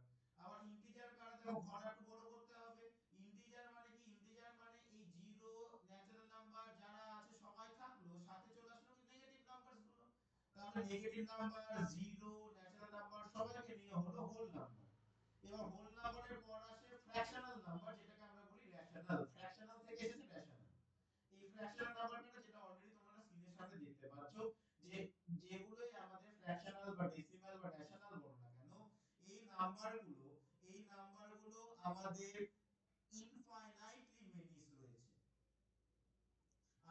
আবার ইন্টিজার কারা? দেখো ঘরটা একটু বড় করতে হবে। ইন্টিজার মানে কি? ইন্টিজার মানে এই জিরো ন্যাচারাল নাম্বার যারা আছে সবাই থাকলো, সাথে চলে আসলো নেগেটিভ নাম্বারস গুলো, তাহলে negative number, zero, natural number সবাইকে নিয়ে হলো হোল নাম্বার। এবার হোল নাম্বারের পর আসে ফ্র্যাকশনাল নাম্বার, যেটাকে আমরা বলি রেশনাল। ফ্র্যাকশনাল থেকে এসেছে রেশনাল। এই ফ্র্যাকশনাল নাম্বারটা যেটা অলরেডি তোমরা স্ক্রিনের সামনে দেখতে পাচ্ছ, যে যেগুলোই আমাদের ফ্র্যাকশনাল বা ডেসিমাল বা রেশনাল বলো না কেন, এই নাম্বারগুলো, এই নাম্বারগুলো আমাদের ইনফাইনাইটলি মেনিস রয়েছে,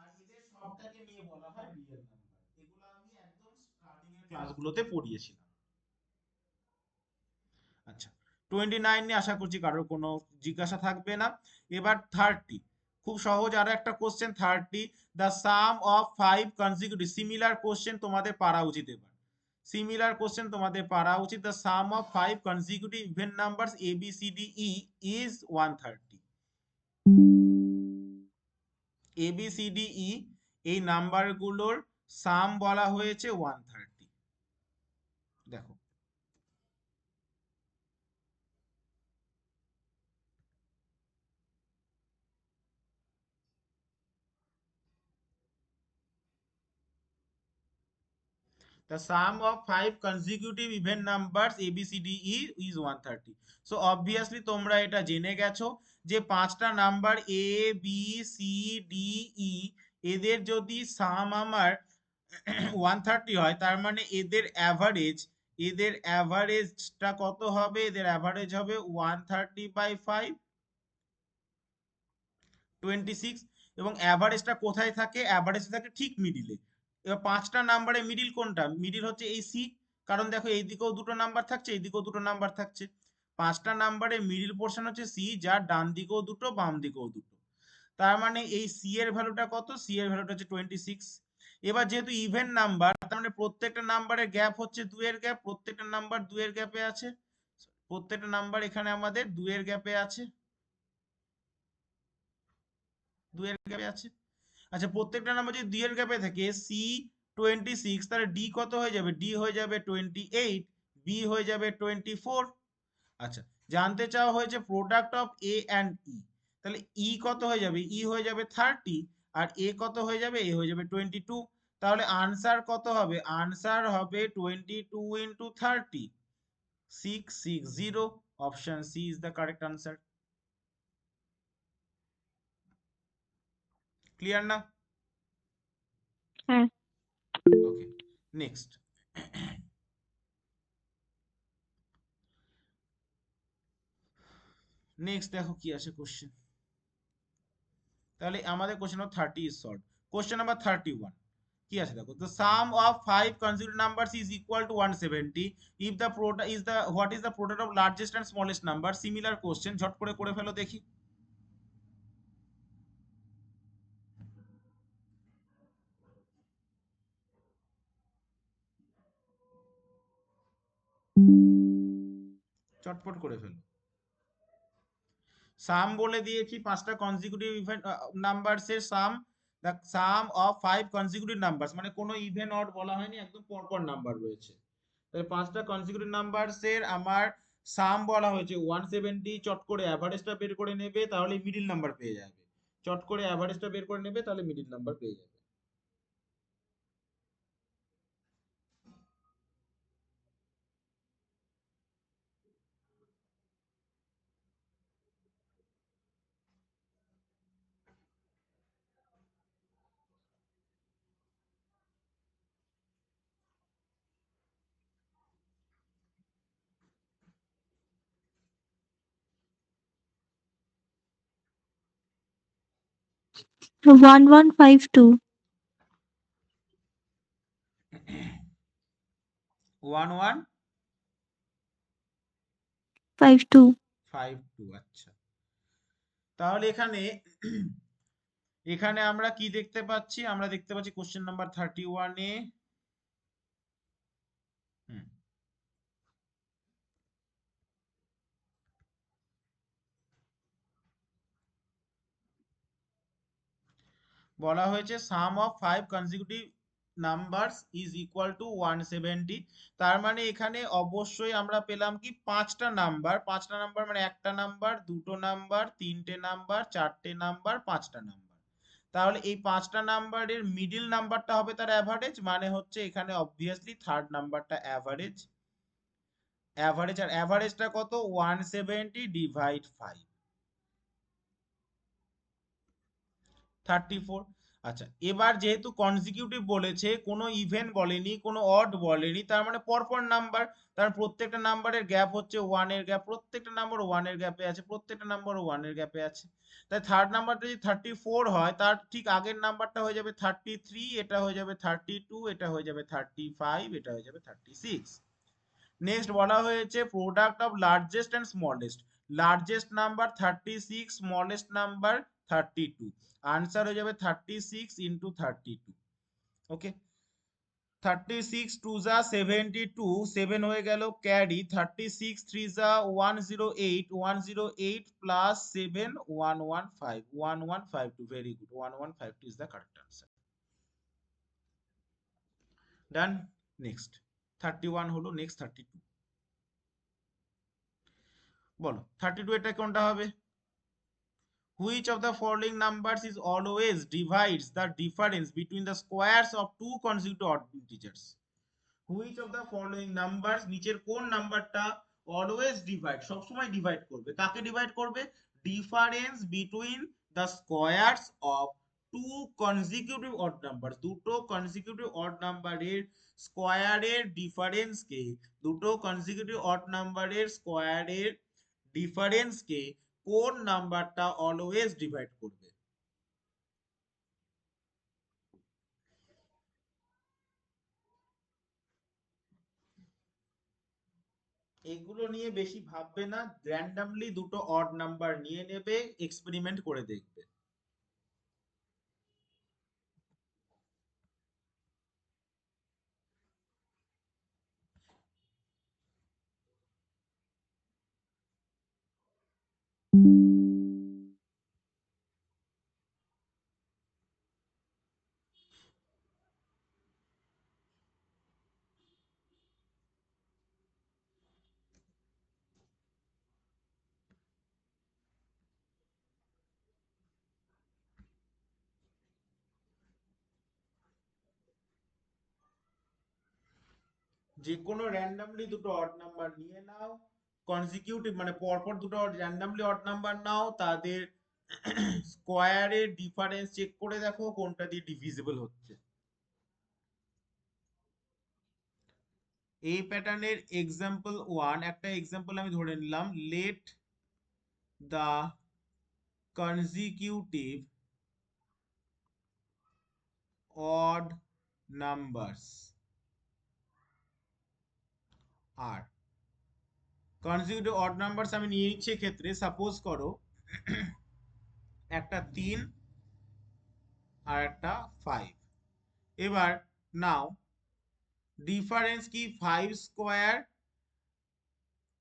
আর এদের সবটাকে নিয়ে বলা হয় রিয়েল নাম্বার। এগুলো আমি একদম স্টার্টিং এর ক্লাসগুলোতে পড়িয়েছিলাম। আচ্ছা, 29 নিয়ে আশা করছি কারোর কোনো জিজ্ঞাসা থাকবে না। এবার 30, খুব সহজ আরো একটা question. 30, the sum of 5 consecutive, similar question তোমাদের পারা উচিত। এবার সিমিলার কোশ্চেন তোমাদের পারা উচিত। The sum of 5 consecutive even numbers A B C D E is 130। A B C D E এই নাম্বারগুলোর সাম বলা হয়েছে 130। দেখো, the sum of 5 consecutive even numbers a b c d e is 130. so obviously তোমরা এটা জেনে গেছো যে পাঁচটা number a b c d e, এদের যদি সাম আমার 130 হয়, তার মানে এদের অ্যাভারেজ, এদের অ্যাভারেজটা কত হবে? এদের অ্যাভারেজ হবে 130/5, 26। এবং অ্যাভারেজটা কোথায় থাকে? অ্যাভারেজ থাকে ঠিক মিডিলে। এবার পাঁচটা নাম্বারে মিডিল কোনটা? মিডিল হচ্ছে এই সি, কারণ দেখো এইদিকেও দুটো নাম্বার থাকছে, এইদিকেও দুটো নাম্বার থাকছে। পাঁচটা নাম্বারে মিডিল পোর্শন হচ্ছে সি, যার ডান দিকেও দুটো বাম দিকেও দুটো। তার মানে এই সি এর ভ্যালুটা কত? সি এর ভ্যালুটা হচ্ছে 26। এবার যেহেতু ইভেন নাম্বার, তার মানে প্রত্যেকটা নাম্বারের গ্যাপ হচ্ছে 2 এর গ্যাপ, প্রত্যেকটা নাম্বার 2 এর গ্যাপে আছে, প্রত্যেকটা নাম্বার এখানে আমাদের 2 এর গ্যাপে আছে, 2 এর গ্যাপে আছে। আচ্ছা, প্রত্যেকটা নাম্বার যদি 2 এর গ্যাপে থাকে, সি 26, তাহলে ডি কত হয়ে যাবে? ডি হয়ে যাবে 28, বি হয়ে যাবে 24। আচ্ছা, জানতে চাওয়া হয়েছে প্রোডাক্ট অফ এ অ্যান্ড ই, তাহলে ই কত হয়ে যাবে? ই হয়ে যাবে 30, আর এ কত হয়ে যাবে? এ হয়ে যাবে 22। তাহলে আনসার কত হবে? আনসার হবে 22 into 30, 660। Option C is the correct answer. Clear না? হ্যাঁ। ওকে, নেক্সট। নেক্সট দেখো কি আছে কোশ্চেন। তাহলে আমাদের question number 30 is solved. Question number 31 কি আছে দেখো, the sum of 5 consecutive numbers is equal to 170 if the product is the, what is the product of largest and smallest number? Similar question, ঝট করে ফেলো দেখি। চটপট করে ফেলো। সাম বলে দিয়েছি পাঁচটা কনজিকিউটিভ ইভেন নাম্বারস এর সাম, the sum of 5 consecutive numbers, মানে কোনো ইভেন অড বলা হয়নি, একদম পরপর নাম্বার রয়েছে। তাহলে পাঁচটা কনজিকিউটিভ নাম্বারস এর আমার সাম বলা হয়েছে 170। চট করে অ্যাভারেজটা বের করে নেবে, তাহলে মিডিল নাম্বার পেয়ে যাবে। চট করে অ্যাভারেজটা বের করে নেবে, তাহলে মিডিল নাম্বার পেয়ে যাবে। 1152. 1152। 52. আচ্ছা, তাহলে এখানে এখানে আমরা কি দেখতে পাচ্ছি? আমরা দেখতে পাচ্ছি কোশ্চেন নাম্বার 31-এ বলা হয়েছে sum of 5 consecutive numbers is equal to 170। তার মানে এখানে অবশ্যই আমরা পেলাম কি পাঁচটা নাম্বার মানে একটা নাম্বার, দুটো নাম্বার, তিনটে নাম্বার, চারটে নাম্বার, পাঁচটা নাম্বার। তাহলে এই পাঁচটা নাম্বারের মিডিল নাম্বারটা হবে তার অ্যাভারেজ, মানে হচ্ছে এখানে অবভিয়াসলি থার্ড নাম্বারটা অ্যাভারেজ। আর অ্যাভারেজটা কত? 170 ডিভাইড 5, 34। আচ্ছা, এবার যেহেতু কনজিকিউটিভ বলেছে, কোনো ইভেন বলেনি, কোনো অড বলেনি, তার মানে পরপর নাম্বার, তার প্রত্যেকটা নাম্বারের গ্যাপ হচ্ছে 1 এর গ্যাপ, প্রত্যেকটা নাম্বার 1 এর গ্যাপে আছে, প্রত্যেকটা নাম্বার 1 এর গ্যাপে আছে। তাই থার্ড নাম্বারটা যদি 34 হয়, তার ঠিক আগের নাম্বারটা হয়ে যাবে 33, এটা হয়ে যাবে 32, এটা হয়ে যাবে 35, এটা হয়ে যাবে 36। নেক্সট বলা হয়েছে product of largest and smallest. Largest number 36, smallest number 32। Answer হয়ে যাবে 36 ইন্টু 32। ওকে, 36 টু যা 72, 7 হয়ে গেল ক্যারি, 36 3 যা 108, 108 plus 7 115, 1152। Very good, 1152 is the correct answer. Done. Next 31 হলো, নেক্সট 32 বলো। 32 এটা কোনটা হবে? Which of the following numbers is always divides the difference between the squares of two consecutive odd integers? Which of the following numbers, নিচের কোন নাম্বারটা অলওয়েজ ডিভাইড, সবসময় ডিভাইড করবে? কাকে ডিভাইড করবে? Difference between the squares of two consecutive odd number, দুটো কনজিকিউটিভ অড নাম্বারের স্কোয়ারের ডিফারেন্সকে, দুটো কনজিকিউটিভ অড নাম্বারের স্কোয়ারের ডিফারেন্সকে কোন নাম্বারটা অলওয়েজ ডিভাইড করবে? এগুলো নিয়ে বেশি ভাববে না, র্যান্ডামলি দুটো অড নাম্বার নিয়ে নেবে, এক্সপেরিমেন্ট করে দেখবে। যে কোনো র্যান্ডামলি দুটো অড নাম্বার নিয়ে নাও, কনজিকিউটিভ মানে পরপর দুটো র্যান্ডামলি অড নাম্বার নাও, তাদের স্কোয়ারের ডিফারেন্স চেক করে দেখো কোনটা দিয়ে ডিভিজিবল হচ্ছে। এই প্যাটার্নের এক্সাম্পল 1, একটা এক্সাম্পল আমি ধরে নিলাম, let the consecutive odd numbers are, consecutive odd numbers আমি নিয়ে নিচ্ছি ক্ষেত্রে, সাপোজ করো একটা 3 আর একটা 5। এবার নাও ডিফারেন্স কি? 5 স্কোয়ার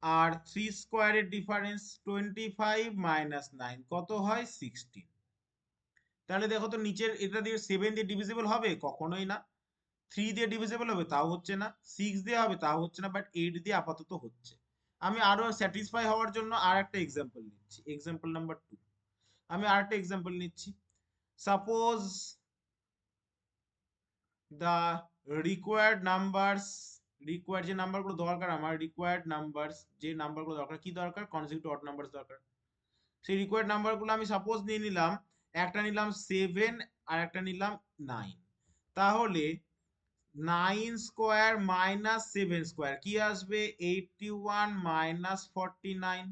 আর 3 স্কোয়ারের ডিফারেন্স 25 মাইনাস 9 কত হয়? 16। তাহলে দেখো তো নিচের এটা দিয়ে 7 দিয়ে ডিভিজিবল হবে? কখনোই না। 3 দিয়ে ডিভিজিবল হবে? তাও হচ্ছে না। 6 দিয়ে হবে? তাও হচ্ছে না। বাট 8 দিয়ে আপাতত হচ্ছে। আমি আরো স্যাটিসফাই হওয়ার জন্য আর একটা এক্সাম্পল নিচ্ছি, এক্সাম্পল নাম্বার 2। আমি আর একটা এক্সাম্পল নিচ্ছি, suppose the required numbers, required যে নাম্বারগুলো দরকার আমার, রিকোয়ার্ড নাম্বারস যে নাম্বারগুলো দরকার, কি দরকার? কনজিকিউটিভ অড নাম্বারস দরকার। সেই রিকোয়ার্ড নাম্বারগুলো আমি সাপোজ নিয়ে নিলাম, একটা নিলাম 7 আর একটা নিলাম 9। তাহলে 9 স্কোয়ার মাইনাস 7 স্কোয়ার কি আসবে? 81 মাইনাস 49।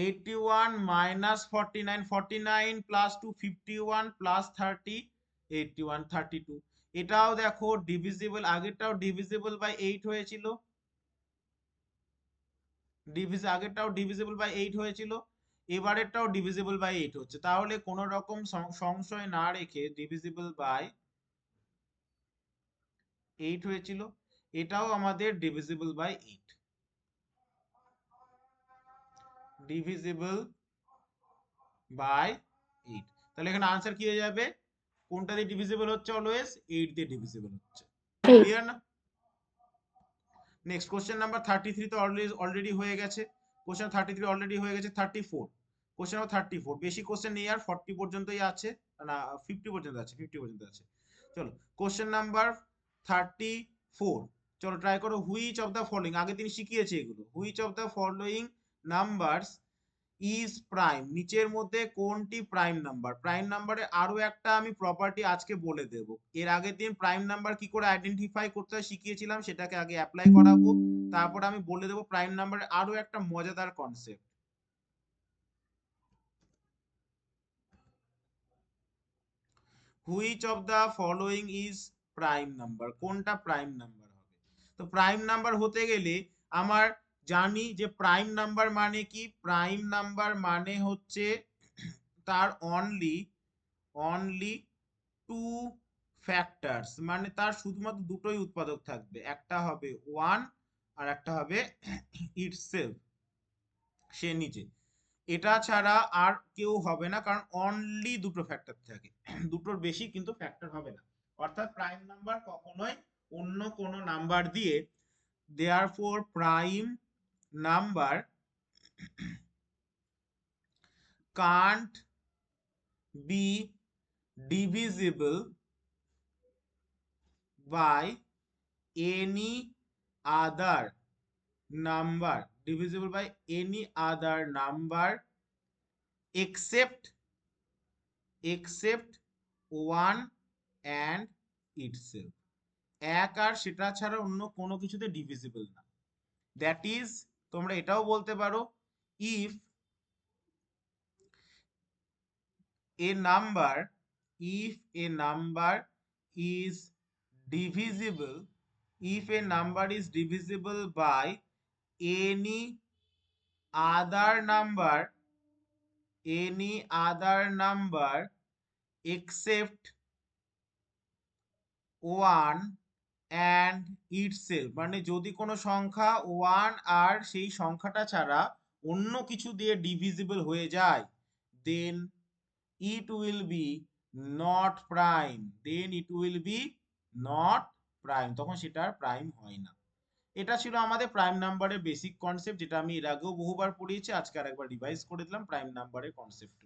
81 minus 49, 49 plus 2 51 plus 30 81 32। এটাও দেখো ডিভিজিবল, আগেরটাও ডিভিজিবল বাই 8 হয়েছিল, আগেরটাও ডিভিজিবল বাই 8 হয়েছিল, এবারেরটাও ডিভিজিবল বাই 8 হচ্ছে। তাহলে কোনো রকম সংশয় না রেখে ডিভিজিবল বাই 8 হয়েছিল, এটাও আমাদের ডিভিজিবল বাই 8, ডিভিজিবল বাই 8। তাহলে এখানে আনসার কি হয়ে যাবে? কোনটা দিয়ে ডিভিজিবল হচ্ছে? অলওয়েজ 8 দিয়ে ডিভিজিবল হচ্ছে। এই ক্লিয়ার না? নেক্সট কোশ্চেন নাম্বার 33 তো অলরেডি হয়ে গেছে, কোশ্চেন 33 অলরেডি হয়ে গেছে। 34, কোশ্চেন নাম্বার 34, বেশি কোশ্চেন নেই আর, 40 পর্যন্তই আছে, না 50 পর্যন্ত আছে, 50 পর্যন্ত আছে। চলো কোশ্চেন নাম্বার 34, চলো ট্রাই করো। হুইচ অফ দ্য ফলোইং, আগে তিনি শিখিয়েছে এগুলো, which of the following numbers is prime, নিচের মধ্যে কোনটি প্রাইম নাম্বার? প্রাইম নাম্বারে আরো একটা আমি প্রপার্টি আজকে বলে দেব, এর আগের দিন প্রাইম নাম্বার কি করে আইডেন্টিফাই করতে হয় শিখিয়েছিলাম, সেটাকে আগে অ্যাপ্লাই করাবো, তারপর আমি বলে দেবো প্রাইম নাম্বারের আরো একটা মজাদার concept. Which of the following is prime number, কোনটা প্রাইম নাম্বার হবে? তো প্রাইম নাম্বার হতে গেলে আমার জানি যে প্রাইম নাম্বার মানে কি, প্রাইম নাম্বার মানে হচ্ছে তার অনলি টু ফ্যাক্টরস, মানে তার শুধুমাত্র দুটোই উৎপাদক থাকবে, একটা হবে 1 আর একটা হবে ইটসেলফ, সে নিজে। এটা ছাড়া আর কেউ হবে না, কারণ অনলি দুটো ফ্যাক্টর থাকে, দুটোর বেশি কিন্তু ফ্যাক্টর হবে না। অর্থাৎ প্রাইম নাম্বার কখনোই অন্য কোনো নাম্বার দিয়ে, therefore prime number can't be divisible by any other number, divisible by any other number except 1 and itself, এক আর সেটা ছাড়া অন্য কোনো কিছুতে ডিভিজিবল না। দ্যাট ইজ, তোমরা এটাও বলতে পারো, if a number is divisible, if a number is divisible by any other number except 1 and itself, মানে যদি কোনো সংখ্যা 1 আর সেই সংখ্যাটা ছাড়া অন্য কিছু দিয়ে ডিভিজিবল হয়ে যায়, then it will be not prime, তখন সেটা আর প্রাইম হয় না। এটা ছিল আমাদের প্রাইম নাম্বারের বেসিক কনসেপ্ট, যেটা আমি এর আগেও বহুবার পড়িয়েছি, আজকে আরেকবার রিভাইজ করে দিলাম প্রাইম নাম্বারের কনসেপ্ট।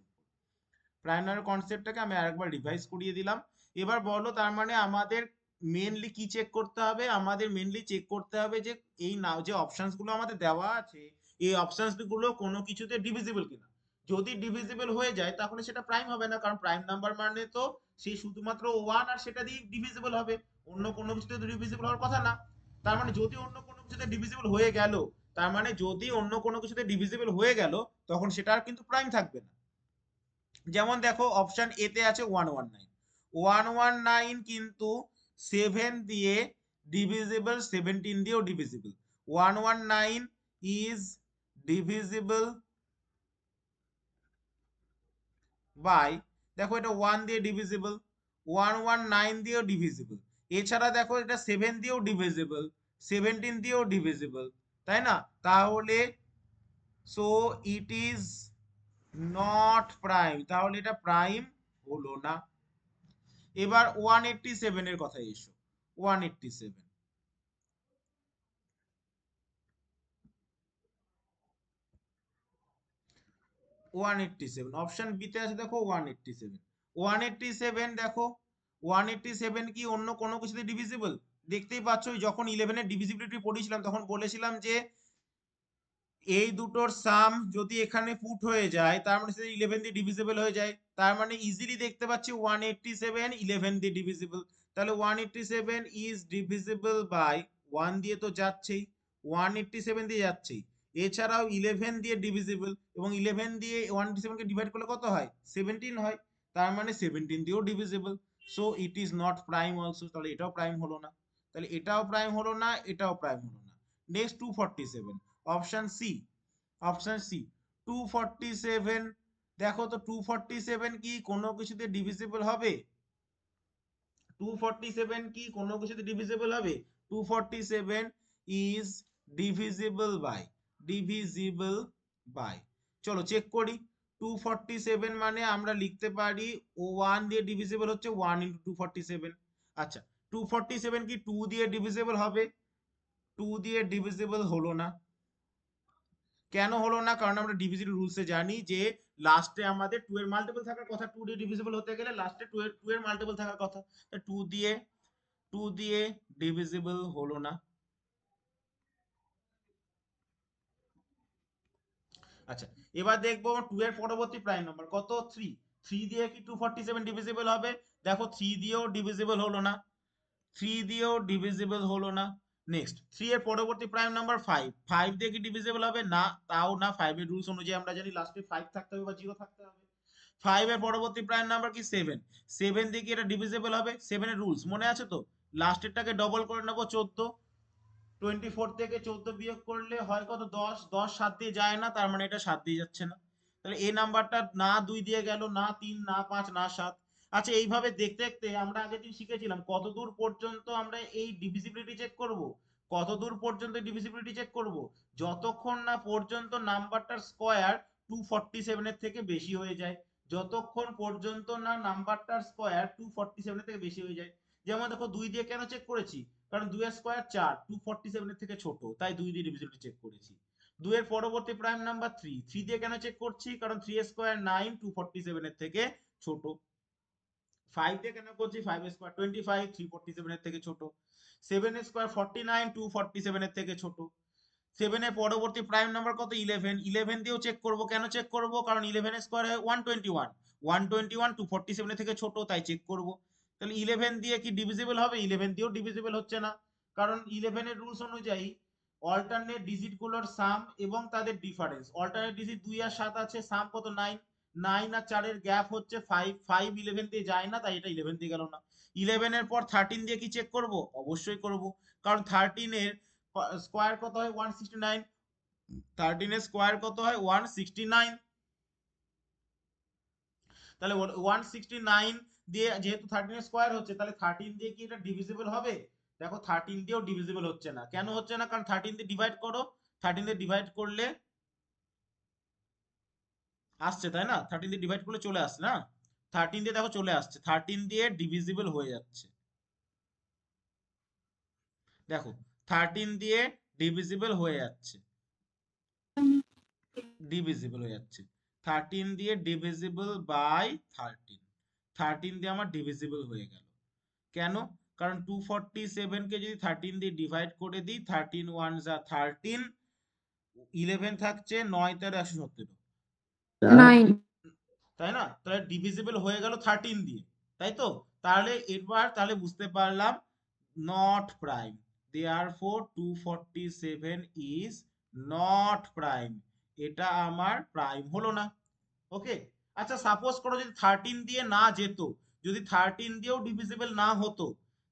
প্রাইম নাম্বার কনসেপ্টটাকে আমি আরেকবার রিভাইজ করিয়ে দিলাম। এবার বলো, তার মানে আমাদের মেনলি কি চেক করতে হবে? আমাদের মেনলি চেক করতে হবে যে এই না, যে অপশনস গুলো আমাদের দেওয়া আছে, এই অপশনস গুলো কোনো কিছুতে ডিভিজিবল কিনা। যদি ডিভিজিবল হয়ে যায় তাহলে সেটা প্রাইম হবে না, কারণ প্রাইম নাম্বার মানে তো সেই শুধুমাত্র 1 আর সেটা দিয়ে ডিভিজিবল হবে, অন্য কোনো কিছুতে ডিভিজিবল হওয়ার কথা না। তার মানে যদি অন্য কোনো কিছুতে ডিভিজিবল হয়ে গেল, তখন সেটা আর কিন্তু প্রাইম থাকবে না। যেমন দেখো অপশন এ তে আছে 119, 119 কিন্তু 7 দিয়ে ডিভিজিবল, 17 দিয়েও ডিভিজিবল। 119 ইজ ডিভিজিবল বাই, দেখো এটা 1 দিয়ে ডিভিজিবল, 119 দিয়েও ডিভিজিবল, এছাড়া দেখো এটা 7 দিয়েও ডিভিজিবল, 17 দিয়েও ডিভিজিবল, তাই না? তাহলে so it is not prime, তাহলে এটা প্রাইম হলো না। এবার 187 এর কথায় এসো। 187 অপশন বি তে আছে, দেখো 187 দেখো 187 কি অন্য কোনো কিছুতে ডিভিজিবল? দেখতেই পাচ্ছ, যখন 11 এর ডিভিজিবিলিটি পড়িয়েছিলাম তখন বলেছিলাম যে এই দুটোর সাম যদি এখানে পুট হয়ে যায়, তার মানে সেটা 11 দিয়ে ডিভিজিবল হয়ে যায়, তার মানে ইজিলি দেখতে পাচ্ছি 187 11 দিয়ে ডিভিজিবল। তাহলে 187 ইজ ডিভিজিবল বাই 1 দিয়ে তো যাচ্ছেই, 187 দিয়ে যাচ্ছেই, এছাড়াও 11 দিয়ে ডিভিজিবল, এবং 11 দিয়ে 127 কে ডিভাইড করলে কত হয়? 17 হয়। তার মানে 17 দিয়েও divisible. So it is not prime also, তাহলে এটাও প্রাইম হলো না। তাহলে এটাও প্রাইম হলো না, এটাও প্রাইম হলো না। Next 247, option C. Option C 247, দেখো তো 247 কি কোনো কিছুতে ডিভিজিবল হবে? 247 কি কোনো কিছুতে ডিভিজিবল হবে? 247 ইজ ডিভিজিবল বাই, চলো চেক করি। 247 মানে আমরা লিখতে পারি 1 দিয়ে ডিভিজিবল হচ্ছে 1 ইন্টু 247। আচ্ছা, 247 কি 2 দিয়ে ডিভিজিবল হবে? 2 দিয়ে ডিভিজিবল হলো না। কেন হলো না? কারণ আমরা ডিভিজিবল রুলসে জানি যে লাস্টে আমাদের 2 এর মাল্টিপল থাকার কথা, 2 দিয়ে ডিভিজিবল হতে গেলে লাস্টে 2 এর মাল্টিপল থাকার কথা। 2 দিয়ে ডিভিজিবল হলো না। আচ্ছা, এবার দেখবো 2 এর পরবর্তী প্রাইম নাম্বার কত? 3। 3 দিয়ে কি 247 ডিভিজিবল হবে? দেখো 3 দিয়েও ডিভিজিবল হলো না, 3 দিয়েও ডিভিজিবল হলো না। নেক্সট 3 এর পরবর্তী প্রাইম নাম্বার 5। 5 দিয়ে কি ডিভিজিবল হবে? না, তাও না। 5 এর রুলস অনুযায়ী আমরা জানি লাস্টে 5 থাকতে হবে বা 0 থাকতে হবে। 5 এর পরবর্তী প্রাইম নাম্বার কি? 7। 7 দিয়ে কি এটা ডিভিজিবল হবে? 7 এর রুলস মনে আছে তো? লাস্টেরটাকে ডবল করে নেবো 14। 24 থেকে 14 বিয়োগ করলে হয় কত? 10। 10 7 দিয়ে যায় না, তার মানে এটা 7 দিয়ে যাচ্ছে না। তাহলে এই নাম্বারটা না 2 দিয়ে গেল, না 3, না 5, না 7। আচ্ছা, এইভাবে দেখতে দেখতে আমরা আগের দিন শিখেছিলাম কত দূর পর্যন্ত আমরা এই ডিভিজিবিলিটি চেক করব। কত দূর পর্যন্ত ডিভিজিবিলিটি চেক করব? যতক্ষণ না পর্যন্ত নাম্বারটার স্কয়ার 247 এর থেকে বেশি হয়ে যায়। যতক্ষণ পর্যন্ত না নাম্বারটার স্কয়ার 247 এর থেকে বেশি হয়ে যায়। যেমন দেখো 2 দিয়ে কেন চেক করেছি? কারণ 2 এর স্কয়ার 4, 247 এর থেকে ছোট, তাই 2 দিয়ে ডিভিজিবিলিটি চেক করেছি। 2 এর পরবর্তী প্রাইম নাম্বার 3। 3 দিয়ে কেন চেক করছি? কারণ 3 এর স্কয়ার 9, 247 এর থেকে ছোট। 5 দিয়ে কেন করছি? 5 এর স্কয়ার 25, 347 এর থেকে ছোট। 7 এর স্কয়ার 49, 247 এর থেকে ছোট। 7 এর পরবর্তী প্রাইম নাম্বার কত? 11। 11 দিয়েও চেক করব। কেন চেক করব? কারণ 11 এর স্কয়ার হয় 121, 121 247 এর থেকে ছোট, তাই চেক করব। তাহলে 11 দিয়ে কি ডিভিজিবল হবে? 11 দিয়েও ডিভিজিবল হচ্ছে না, কারণ 11 এর রুলস অনুযায়ী অল্টারনেট ডিজিট গুলোর সাম এবং তাদের ডিফারেন্স। অল্টারনেট ডিজিট 2 আর 7 আছে, সাম কত? 9। 9 আর 4 এর গ্যাপ হচ্ছে 5। 5 11 দিয়ে যায় না, তাই এটা 11 দিয়ে গেল না। 11 এর পর 13 দিয়ে কি চেক করব? অবশ্যই করব, কারণ 13 এর স্কয়ার কত হয়? 169। 13 এর স্কয়ার কত হয়? 169। তাহলে 169 দিয়ে যেহেতু 13 এর স্কয়ার হচ্ছে, তাহলে 13 দিয়ে কি এটা ডিভিজিবল হবে? দেখো 13 দিয়েও ডিভিজিবল হচ্ছে না। কেন হচ্ছে না? কারণ 13 দিয়ে ডিভাইড করো, 13 দিয়ে ডিভাইড করলে আসছে, তাই না? 13 দিয়ে ডিভাইড করলে চলে আসছে না? 13 দিয়ে দেখো চলে আসছে, 13 দিয়ে ডিভিজিবল হয়ে যাচ্ছে। দেখো 13 দিয়ে ডিভিজিবল হয়ে যাচ্ছে, ডিভিজিবল হয়ে যাচ্ছে। 13 দিয়ে ডিভিজিবল বাই 13, 13 দিয়ে আমার ডিভিজিবল হয়ে গেল। কেন? কারণ 247 কে যদি 13 দিয়ে ডিভাইড করে দিই, 13 1 যা 13, 11 থাকছে, 9 তেরো 117, 9। তাই না? তাহলে ডিভিজিবল হয়ে গেল 13 দিয়ে, তাই তো? তাহলে এবার তাহলে বুঝতে পারলাম not prime, therefore 247 is not prime, এটা আমার প্রাইম হলো না। ওকে। আচ্ছা, সাপোজ করো যদি 13 দিয়ে না যেত, যদি 13 দিয়েও ডিভিজিবল না হতো,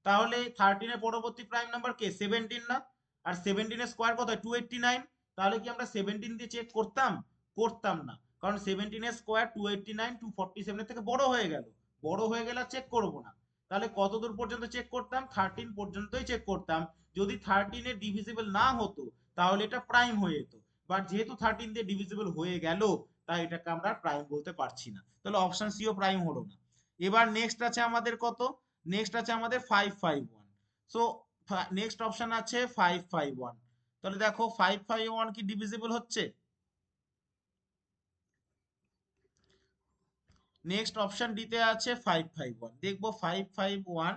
তাহলে 13 এর পরবর্তী প্রাইম নাম্বার কে? 17 না? আর 17 এর স্কয়ার কত হয়? 289। তাহলে কি আমরা 17 দিয়ে চেক করতাম? করতাম না, কারণ 17 এর স্কয়ার 289, 247 এর থেকে বড় হয়ে গেল। বড় হয়ে গেলে চেক করব না। তাহলে কত দূর পর্যন্ত চেক করতাম? 13 পর্যন্তই চেক করতাম। যদি 13 এর ডিভিজিবল না হতো, তাহলে এটা প্রাইম হয়ে যেত। বাট যেহেতু 13 দিয়ে ডিভিজিবল হয়ে গেল, তাই এটাকে আমরা প্রাইম বলতে পারছি না। তাহলে অপশন সিও প্রাইম হলো না। এবার নেক্সট আছে আমাদের কত? নেক্সট আছে আমাদের 551। সো নেক্সট অপশন আছে 551। তাহলে দেখো 551 কি ডিভিজিবল হচ্ছে? নেক্সট অপশন ডিতে আছে 551। দেখবো 551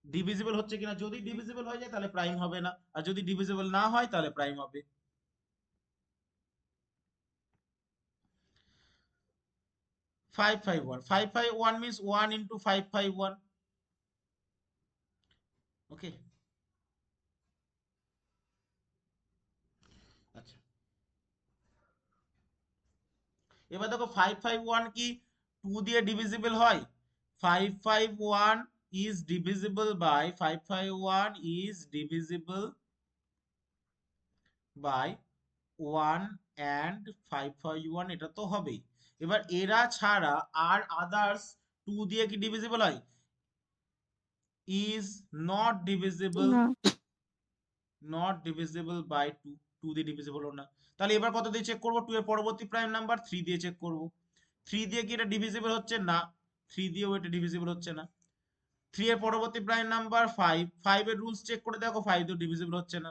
ডিভিজিবল হচ্ছে কিনা। যদি ডিভিজিবল হয়ে যায় তাহলে প্রাইম হবে না, আর যদি ডিভিজিবল না হয় তাহলে প্রাইম হবে। 551, 551 means 1 into 551। ওকে। এবার দেখো 551 কি 2 দিয়ে ডিভিজিবল হয়? 551 is divisible by 551 is divisible by 1 and 551, এটা তো হবেই। এবার এরা ছাড়া আর আদার্স 2 দিয়ে কি ডিভিজিবল হয়? is not divisible, না not divisible by 2, 2 দিয়ে ডিভিজিবল হলো না। তাহলে এবার কত দিয়ে চেক করবো? 2 এর পরবর্তী প্রাইম নাম্বার 3 দিয়ে চেক করব। 3 দিয়ে কি এটা ডিভিজিবল হচ্ছে? না, 3 দিয়েও এটা ডিভিজিবল হচ্ছে না। 3 এর পরবর্তী প্রাইম নাম্বার 5, 5 এর রুলস চেক করে দেখো, 5 দিয়েও ডিভিজিবল হচ্ছে না।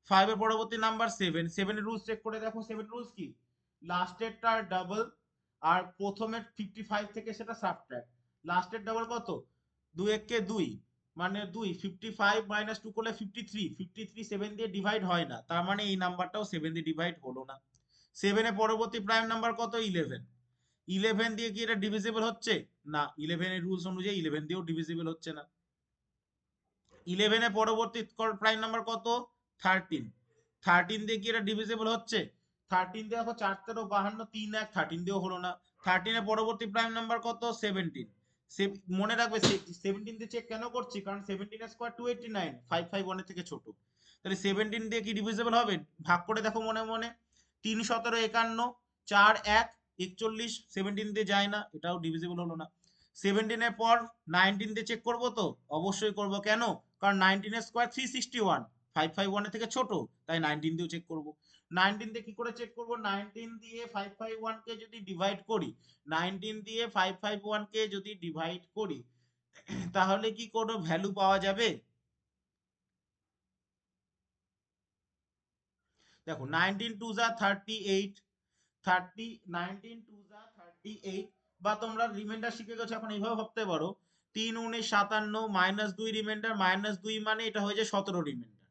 5 এর পরবর্তী নাম্বার 7, 7 এর রুলস চেক করে দেখো, 7 রুলস কি? লাস্টেরটার ডাবল আর প্রথমের 55 থেকে সেটা সাবট্রাক্ট। লাস্টের ডাবল কত? 2 একে 2 মানে 2, 55 মাইনাস 2 করলে 53, 53 7 দিয়ে ডিভাইড হয় না, তার মানে এই নাম্বারটাও 7 দিয়ে ডিভাইড হলো না। 7 এর পরবর্তী প্রাইম নাম্বার কত? 11, 11 দিয়ে কি এটা ডিভিজিবল হচ্ছে? না, 11 এর রুলস অনুযায়ী 11 দিয়েও ডিভিজিবল হচ্ছে না। 11 এর পরবর্তী প্রাইম নাম্বার কত? 13, 13 দিয়ে কি এটা ডিভিজিবল হচ্ছে? 13 দিয়ে দেখো 4 13 52, 3 1, 13 দিয়েও হলো না। 13 এর পরবর্তী প্রাইম নাম্বার কত? 17, মনে রাখবে 17 দিয়ে চেক কেন করছি, কারণ 17 এর স্কয়ার 289, 551 এর থেকে ছোট। তাহলে 17 দিয়ে কি ডিভিজিবল হবে? ভাগ করে দেখো মনে মনে, 3 17 51, 4 1 41, 17 দিয়ে যায় না, এটাও ডিভিজিবল হলো না। 17 এর পর 19 দিয়ে চেক করবো তো? অবশ্যই করব, কেন? কারণ 19 এর স্কয়ার 361, 551 এর থেকে ছোট, তাই 19 দিয়েও চেক করব। 19 দিয়ে কি করে চেক করব? 19 দিয়ে 551 কে যদি ডিভাইড করি, 19 দিয়ে 551 কে যদি ডিভাইড করি, তাহলে কি কোনো ভ্যালু পাওয়া যাবে? দেখো 19 টু যা 38, 19 টু যা 38, বা তোমরা রিমাইন্ডার শিখে গেছো, এখন এইভাবে ভাবতে পারো, 3 19 57 মাইনাস 2 রিমাইন্ডার, মাইনাস 2 মানে এটা হয়ে যায় 17 রিমাইন্ডার,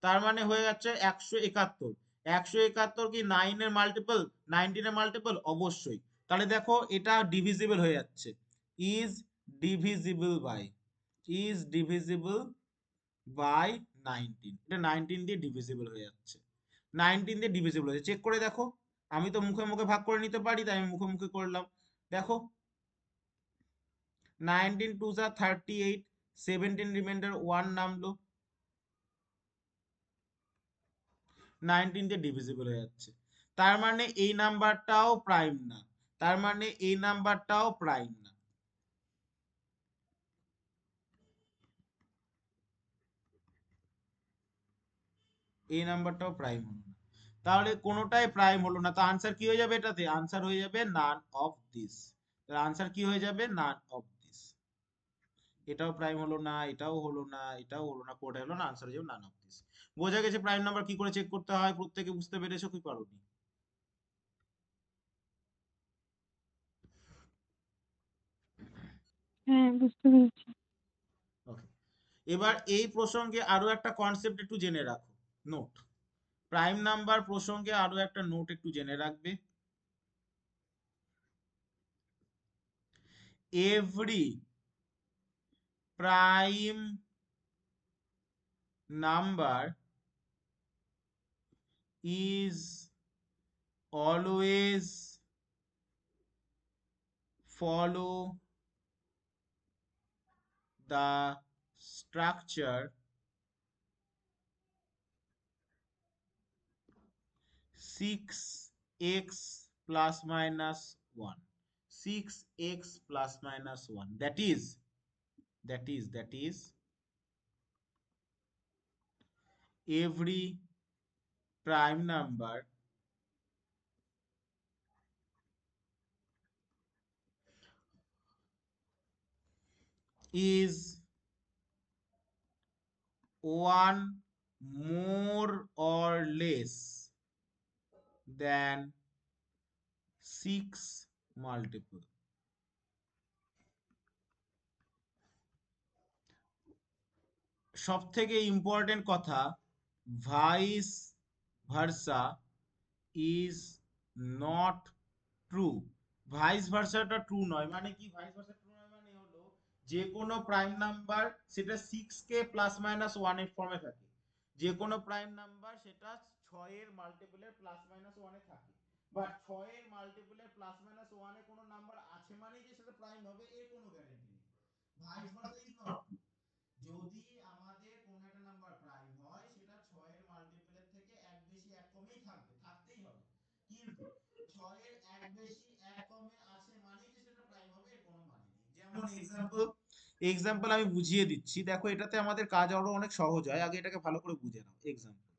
তার মানে হয়ে যাচ্ছে 171। 171 কি 9 এর মাল্টিপল, 19 এর মাল্টিপল? অবশ্যই। তাহলে দেখো এটা ডিভিজিবল হয়ে যাচ্ছে, is divisible by, is divisible by 19, এটা 19 দিয়ে ডিভিজিবল হয়ে যাচ্ছে, 19 দিয়ে ডিভিজিবল হয়েছে, চেক করে দেখো। আমি তো মুখে মুখে ভাগ করে নিতে পারি, তাই আমি মুখে মুখে করলাম। দেখো 19 টু যা 38, 17 রিমাইন্ডার 1 নামলো, 19 দিয়ে ডিভিজিবল হয়ে যাচ্ছে, তার মানে এই নাম্বারটাও প্রাইম না, তার মানে এই নাম্বারটাও প্রাইম না। এই নাম্বারটাও প্রাইম হলো না, তাহলে কোনোটাই প্রাইম হলো না, তো আনসার কি হয়ে যাবে? এটাতে আনসার হয়ে যাবে নান অফ দিস। তাহলে আনসার কি হয়ে যাবে? None of this. এটাও প্রাইম হলো না, এটাও হলো না, এটাও হলো না, কোনটা হলো না? আনসার হয়ে যাবে নান অফ দিস। বোঝা গেছে প্রাইম নাম্বার কি করে চেক করতে হয়? প্রত্যেকে বুঝতে পেরেছো কি পারোনি? হ্যাঁ বুঝতে পেরেছি। ওকে, এবার এই প্রসঙ্গে আরো একটা কনসেপ্ট একটু জেনে রাখো, নোট। প্রাইম নাম্বার প্রসঙ্গে আরো একটা নোট একটু জেনে রাখবে। Every prime number is always follow the structure 6x plus minus 1, 6x plus minus 1, that is every prime number is one more or less than 6 multiple. সব থেকে ইম্পর্টেন্ট কথা, vice versa is not true. Vice ভার্সাটা ট্রু নয়, মানে কি ভাইস ভার্সা ট্রু নয়? মানে হলো যে কোনো প্রাইম নাম্বার সেটা 6 কে প্লাস মাইনাস 1 এর ফর্মে থাকে, যে কোনো প্রাইম নাম্বার সেটা 6 এর মাল্টিপলের প্লাস মাইনাস 1 এ থাকে, বাট 6 এর মাল্টিপলে প্লাস মাইনাস 1 এ কোনো নাম্বার আছে মানেই যে সেটা প্রাইম হবে এর কোনো গ্যারান্টি নেই। Vice versa is not. যদি আমাদের কোনো একটা নাম্বার প্রাইম হয় সেটা 6 এর মাল্টিপলের থেকে এক বেশি এক কমেই থাকবে, থাকতেই হবে। কিন্তু 6 এর এক বেশি এক কমে আছে মানেই যে সেটা প্রাইম হবে এর কোনো মানে নেই। যেমন এক্সাম্পল আমি বুঝিয়ে দিচ্ছি, দেখো এটাতে আমাদের কাজ আরো অনেক সহজ হয়, আগে এটাকে ভালো করে বুঝে নাও। এক্সাম্পল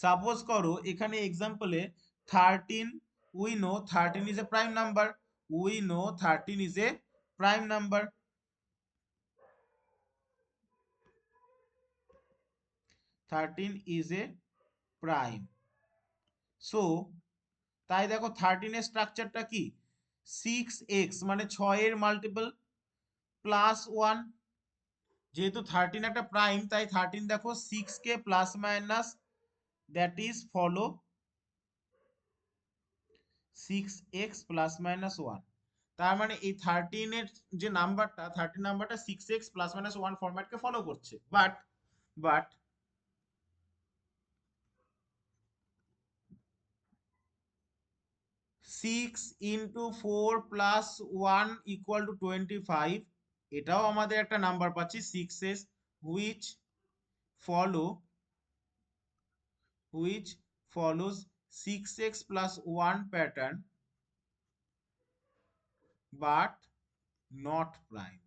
সাপোজ করো এখানে এক্সাম্পলে 13, we know 13 is a prime number, we know 13 is a prime number. 13 is a prime. So তাই দেখো 13 এর স্ট্রাকচারটা কি, 6x মানে 6 এর মাল্টিপল প্লাস 1। যেহেতু 13 একটা প্রাইম তাই 13 দেখো 6 কে plus minus that is follow 6x plus minus 1। তার মানে এই 13 এর যে নাম্বারটা 13 নাম্বারটা 6x প্লাস মাইনাস 1 ফরম্যাটকে ফলো করছে। But 6 into 4 plus 1 equal to 25, এটাও আমাদের একটা নাম্বার পাচ্ছি 6s, which follow which follows 6x plus 1 pattern but not prime।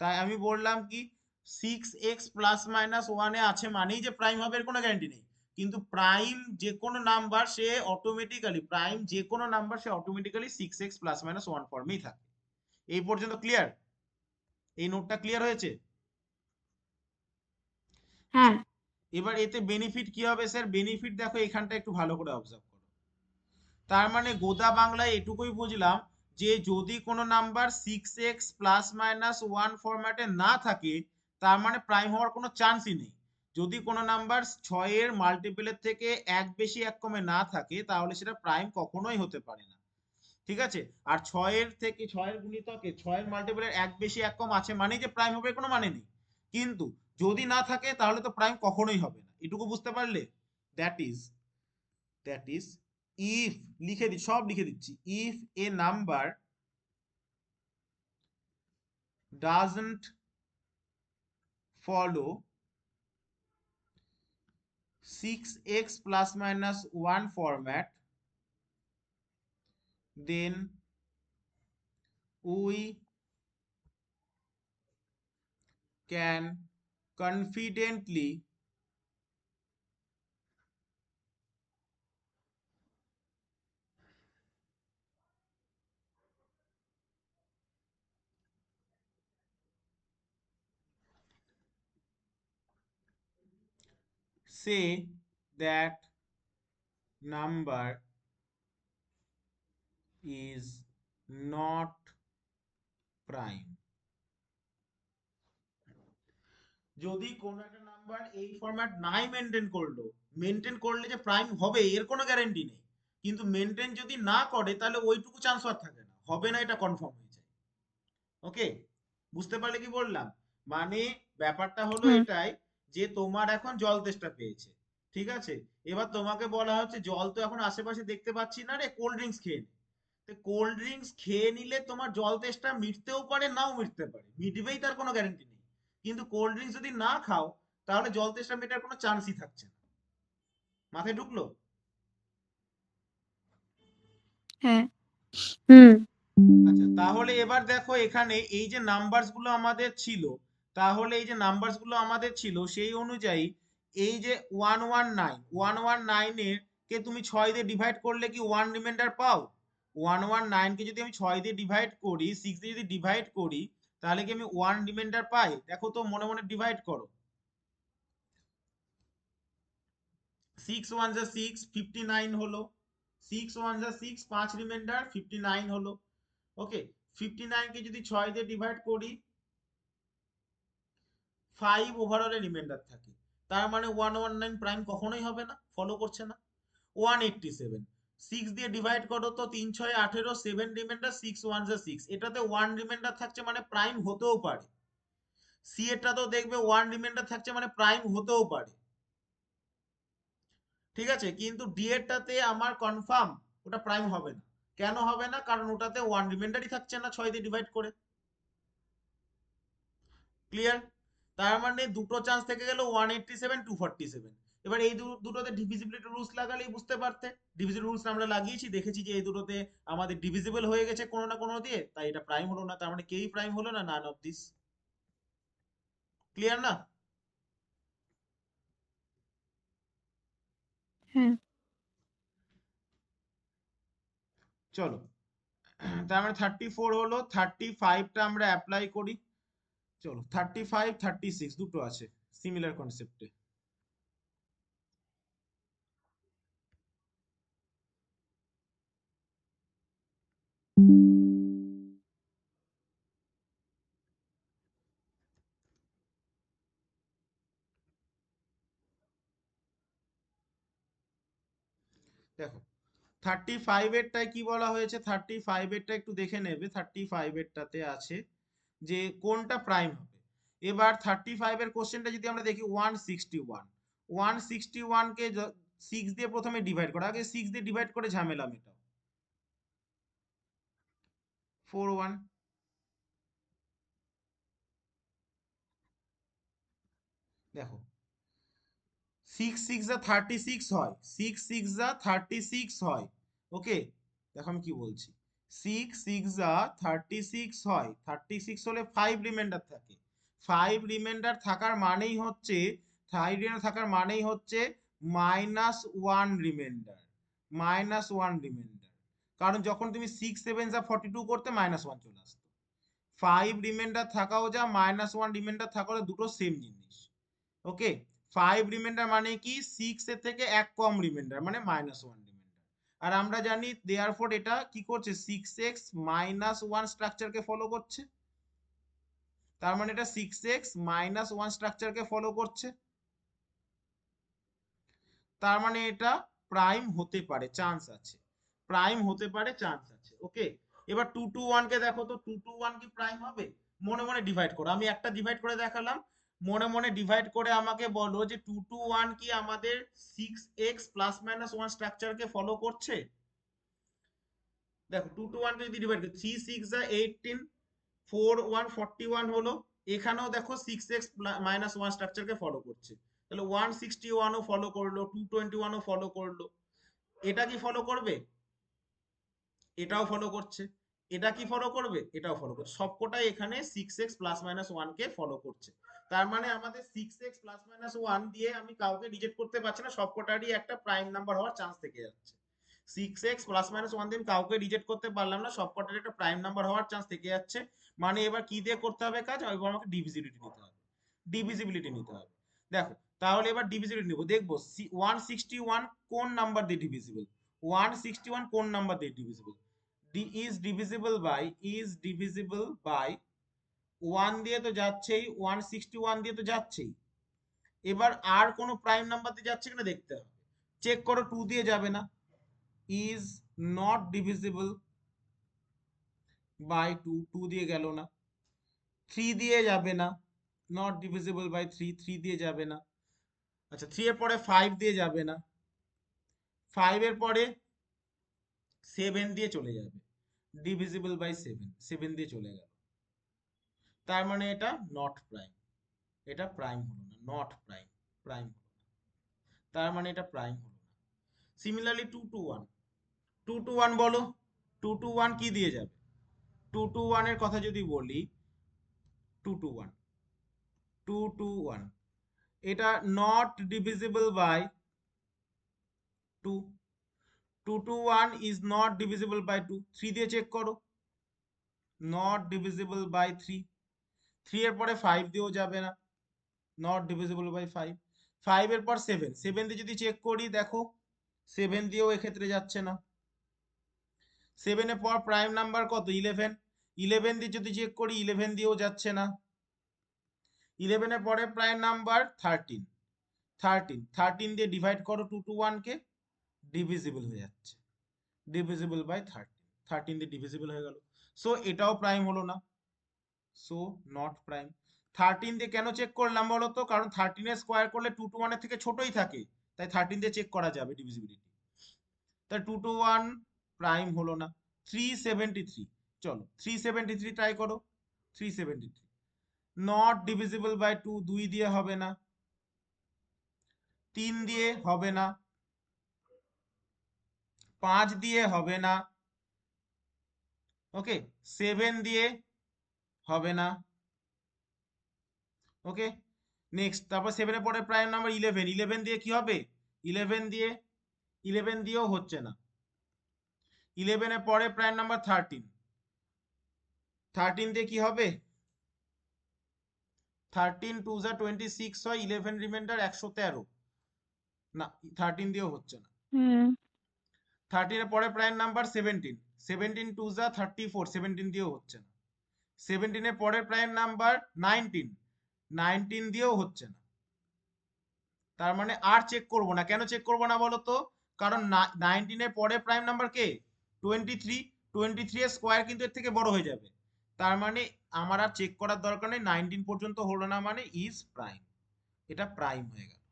তাই আমি বললাম কি 6x প্লাস মাইনাস 1 এ আছে মানেই যে প্রাইম হবে এর কোনো গ্যারান্টি নেই। কিন্তু প্রাইম যে কোনো নাম্বার সে অটোমেটিক্যালি 6x প্লাস মাইনাস 1 ফর্মেই থাকে। এই পর্যন্ত ক্লিয়ার? এই নোটটা ক্লিয়ার হয়েছে? হ্যাঁ এবার এতে বেনিফিট কি হবে স্যার? বেনিফিট দেখো এখানটা একটু ভালো করে অবজার্ভ করো। তার মানে গোদা বাংলায় এটুকুই বুঝলাম যে যদি কোনো নাম্বার 6x প্লাস মাইনাস 1 ফরম্যাটে না থাকে তার মানে প্রাইম হওয়ার কোনো চান্সই নেই। যদি কোনো নাম্বার 6 এর মাল্টিপলের থেকে এক বেশি এক কমে না থাকে তাহলে সেটা প্রাইম কখনোই হতে পারে না। ঠিক আছে? আর 6 এর থেকে 6 এর গুণিতকে 6 এর মাল্টিপলের এক বেশি এক কম আছে মানে যে প্রাইম হবে কোনো মানে নেই। কিন্তু যদি না থাকে তাহলে তো প্রাইম কখনোই হবে না। এটুকু বুঝতে পারলে? দ্যাট ইজ ইফ, সব লিখে দিচ্ছি, if A number doesn't follow 6x plus minus 1 format, then we can confidently say that number is not prime। যদি কোনো একটা নাম্বার এই ফরম্যাট নাই মেনটেন করলে যে প্রাইম হবে এর কোনো গ্যারান্টি নেই। কিন্তু মেনটেন যদি না করে তাহলে ওইটুকু চান্স আর থাকে না, হবে না, এটা কনফার্ম হয়ে যায়। ওকে, বুঝতে পারলে কি বললাম? মানে ব্যাপারটা হলো হুম এটাই যে তোমার এখন জল তেষ্টা পেয়েছে, ঠিক আছে? এবার তোমাকে বলা হচ্ছে জল তো এখন আশেপাশে দেখতে পাচ্ছি না রে, কোল্ড ড্রিঙ্কস খেয়ে নে। তো কোল্ড ড্রিঙ্কস খেয়ে নিলে তোমার জল তেষ্টা মিটতেও পারে নাও মিটতে পারে, মিটবেই তার কোনো গ্যারান্টি নেই। কিন্তু কোল্ড ড্রিঙ্কস যদি না খাও তাহলে জল তেষ্টা মেটার কোনো চান্সই থাকছে না। মাথায় ঢুকলো? হ্যাঁ হুম আচ্ছা, তাহলে এবার দেখো এখানে এই যে নাম্বারস গুলো আমাদের ছিল, তাহলে এই যে নাম্বারস গুলো আমাদের ছিল সেই অনুযায়ী এই যে 119 এর কে তুমি 6 দিয়ে ডিভাইড করলে কি 1 রিমাইন্ডার পাও? 119 কে যদি আমি 6 দিয়ে ডিভাইড করি, 6 দিয়ে যদি ডিভাইড করি তাহলে কি আমি 1 রিমাইন্ডার পাই? দেখো তো মনে মনে ডিভাইড করো। 6 1 যা 6, 59 হলো। 6 1 যা 6, 5 রিমাইন্ডার 59 হলো। ওকে, 59 কে যদি 6 দিয়ে ডিভাইড করি 5 ওভারঅল রিমাইন্ডার থাকে। তার মানে 119 প্রাইম কখনোই হবে না, ফলো করছে না। 187, 6 দিয়ে ডিভাইড করো তো 3 6 18, 7 রিমাইন্ডার 6 1 যা 6, এটাতে 1 রিমাইন্ডার থাকছে মানে প্রাইম হতেও পারে। সি এরটা তো দেখবে 1 রিমাইন্ডার থাকছে মানে প্রাইম হতেও পারে। ঠিক আছে, কিন্তু ডি এরটাতে আমার কনফার্ম ওটা প্রাইম হবে না। কেন হবে না? কারণ ওটাতে ওয়ান রিমাইন্ডারই থাকছে না 6 দিয়ে ডিভাইড করে। ক্লিয়ার? তার মানে দুটো চান্স থেকে গেল 187 247। এবার এই দুটোতে ডিভিজিবিলিটি রুলস লাগালেই বুঝতে পারতে। ডিভিজিবিলিটি রুলস আমরা লাগিয়েছি, দেখেছি যে এই দুটোতে আমাদের ডিভিজিবল হয়ে গেছে কোনো না কোনো দিয়ে, তাই এটা প্রাইম হলো না। তার মানে কেই প্রাইম হলো না, নান অফ দিস। ক্লিয়ার না? হ্যাঁ। চলো, তার মানে 34 হলো, 35টা আমরা অ্যাপ্লাই করি। চলো 35 36 দুটো আছে সিমিলার কনসেপ্টে। দেখো 35 এরটায় কি বলা হয়েছে, 35 এরটা একটু দেখে নেবে। 35 এরটাতে আছে যে কোনটা প্রাইম হবে। এবার 35 এর কোশ্চেনটা যদি আমরা দেখি 161 কে 6 দিয়ে প্রথমে ডিভাইড করা, আগে 6 দিয়ে ডিভাইড করে ঝামেলা মেটাও। 41। দেখো 6 6 যা 36 হয়, 6 6 যা 36 হয়। ওকে, দেখো আমি কি বলছি, 6 6 যা 36 হয়, 36 হলে 5 রিমাইন্ডার থাকে। 5 রিমাইন্ডার থাকার মানেই হচ্ছে, 5 রিমাইন্ডার থাকার মানেই হচ্ছে -1 রিমাইন্ডার, -1 রিমাইন্ডার। কারণ যখন তুমি 6 7 যা 42 করতে -1 চলে আসতো। 5 রিমাইন্ডার থাকাও যা -1 রিমাইন্ডার থাকাও দুটো সেম জিনিস। ওকে, 5 রিমাইন্ডার মানে কি 6 এর থেকে এক কম রিমাইন্ডার মানে -1 রিমাইন্ডার। আর আমরা জানি দেয়ারফর এটা কি করছে, 6x -1 স্ট্রাকচারকে ফলো করছে। তার মানে এটা 6x -1 স্ট্রাকচারকে ফলো করছে। তার মানে এটা প্রাইম হতে পারে, চান্স আছে। প্রাইম হতে পারে, চান্স আছে। ওকে, এবার 2 কে দেখো তো, 2 কি প্রাইম হবে? মনে মনে ডিভাইড করো, আমি একটা ডিভাইড করে দেখালাম। মনে মনে ডিভাইড করে আমাকে বলো যে 2 কি আমাদের 6x +-1 স্ট্রাকচারকে ফলো করছে? দেখো 2 কে যদি ডিভাইড করি, 3 6 যা 18, 4 1 41 হলো। এখানেও দেখো 6x -1 স্ট্রাকচারকে ফলো করছে। তাহলে 161 ও ফলো করলো, 221 ও ফলো করলো। এটা কি ফলো করবে? এটাও ফলো করছে। এটা কি ফলো করবে? এটাও ফলো করছে। সবকটাই এখানে 6x +-1 কে ফলো করছে। তার মানে আমাদের 6x +-1 দিয়ে আমি কাউকে রিজেক্ট করতে পারছি না, সবকটারই একটা প্রাইম নাম্বার হওয়ার চান্স থেকে যাচ্ছে। 6x +-1 দিয়ে কাউকে রিজেক্ট করতে পারলাম না, সবকটার একটা প্রাইম নাম্বার হওয়ার চান্স থেকে যাচ্ছে। মানে এবার কি দিয়ে করতে হবে কাজ? এবার আমাকে ডিভিজিবিলিটি নিতে হবে। ডিভিজিবিলিটি নিতে হবে। দেখো তাহলে এবার ডিভিজিবিলিটি নিব, দেখবো 161 কোন নাম্বার দিয়ে ডিভিজিবল। 161 কোন নাম্বার দিয়ে ডিভিজিবল? is divisible by 1 দিয়ে তো যাচ্ছেই, 161 দিয়ে তো যাচ্ছেই। এবার আর কোনো প্রাইম নাম্বার দিয়ে যাচ্ছে কিনা দেখতে হবে। চেক করো, 2 দিয়ে যাবে না, ইজ নট ডিভিজিবল বাই 2, 2 দিয়ে গেল না। 3 দিয়ে যাবে না, নট ডিভিজিবল বাই 3, 3 দিয়ে যাবে না। আচ্ছা 3 এর পরে 5 দিয়ে যাবে না, 5 এর পরে 7 দিয়ে চলে যাবে, ডিভিজিবল বাই 7, 7 দিয়ে চলে গেল। তার মানে এটা নট প্রাইম, এটা প্রাইম হলো না, নট প্রাইম, প্রাইম হলো না। তার মানে এটা প্রাইম হলো না। সিমিলারলি 2 to 1 বলো, 2 to 1 কি দিয়ে যাবে? 2 to 1 এর কথা যদি বলি, 2 to 1, 2 to 1 এটা not divisible by 2, 2 to 1 is not divisible by 2, 3 দিয়ে চেক করো, নট ডিভিজিবল বাই 3, 3 এর পরে 5 দিয়েও যাবে না, নট ডিভিজিবল বাই 5, 5 এর পর 7, 7 দিয়ে যদি চেক করি দেখো 7 দিয়েও এক্ষেত্রে যাচ্ছে না। 7 এর পর প্রাইম নাম্বার কত? 11, 11 দিয়ে যদি চেক করি 11 দিয়েও যাচ্ছে না। 11 এর পরে প্রাইম নাম্বার 13, 13 দিয়ে ডিভাইড করো 2 to 1 কে, ডিভিজিবল হয়ে যাচ্ছে, ডিভিজিবল বাই 13, 13 দিয়ে ডিভিজিবল হয়ে গেল। সো এটাও প্রাইম হলো না, সো নট প্রাইম। 13 দিয়ে কেন চেক করলাম বলো তো? কারণ 13 এর স্কোয়ার করলে 2 to 1 এর থেকে ছোটই থাকে, তাই 13 দিয়ে চেক করা যাবে ডিভিজিবিলিটি। তাই 2 to 1 প্রাইম হলো না। 373, চলো 373 ট্রাই করো। 373 নট ডিভিজিবল বাই 2, 2 দিয়ে হবে না, 3 দিয়ে হবে না, 5 দিয়ে হবে না, ওকে, 7 দিয়ে হবে না, ওকে। নেক্সট, তারপর 7 এর পরে প্রাইম নাম্বার 11, 11 দিয়ে কি হবে? 11 দিয়েও হচ্ছে না। 11 এর পরে প্রাইম নাম্বার 13, 13 দিয়ে কি হবে? 13 2 যা 26 হয়, 11 রিমাইন্ডার 113, না 13 দিয়েও হচ্ছে না। 13 এর পরে প্রাইম নাম্বার 17, 17 2 যা 34, 17 দিয়েও হচ্ছে না। 17 এর পরের প্রাইম নাম্বার 19, 19 দিয়েও হচ্ছে না। তার মানে আর চেক করব না। কেন চেক করব না বলো তো? কারণ 19 এর পরে প্রাইম নাম্বার কে? 23, 23 এর স্কোয়ার কিন্তু এর থেকে বড় হয়ে যাবে। তার মানে আমার আর চেক করার দরকার নেই, 19 পর্যন্ত হলো না মানে ইজ প্রাইম, এটা প্রাইম হয়ে গেল।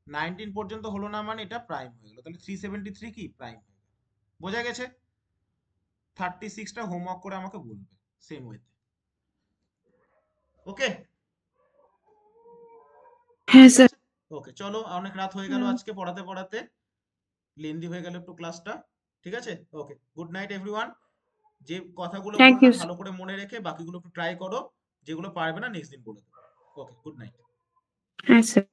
19 পর্যন্ত হলো না মানে এটা প্রাইম হয়ে গেল। তাহলে 373 কি প্রাইম হয়ে গেল। বোঝা গেছে? 36টা হোমওয়ার্ক করে আমাকে বলবে সেম ওয়েতে। ওকে, হ্যাঁ স্যার। ওকে চলো, অনেক রাত হয়ে গেল আজকে পড়াতে পড়াতে, লেন্দি হয়ে গেল একটু ক্লাসটা। ঠিক আছে, ওকে, গুড নাইট এভরিওয়ান। যে কথাগুলো থ্যাংক বললাম ইউ। ভালো করে মনে রেখে বাকিগুলো একটু ট্রাই করো, যেগুলো পারবে না নেক্সট দিন বলে দেবো। ওকে, গুড নাইট। হ্যাঁ স্যার।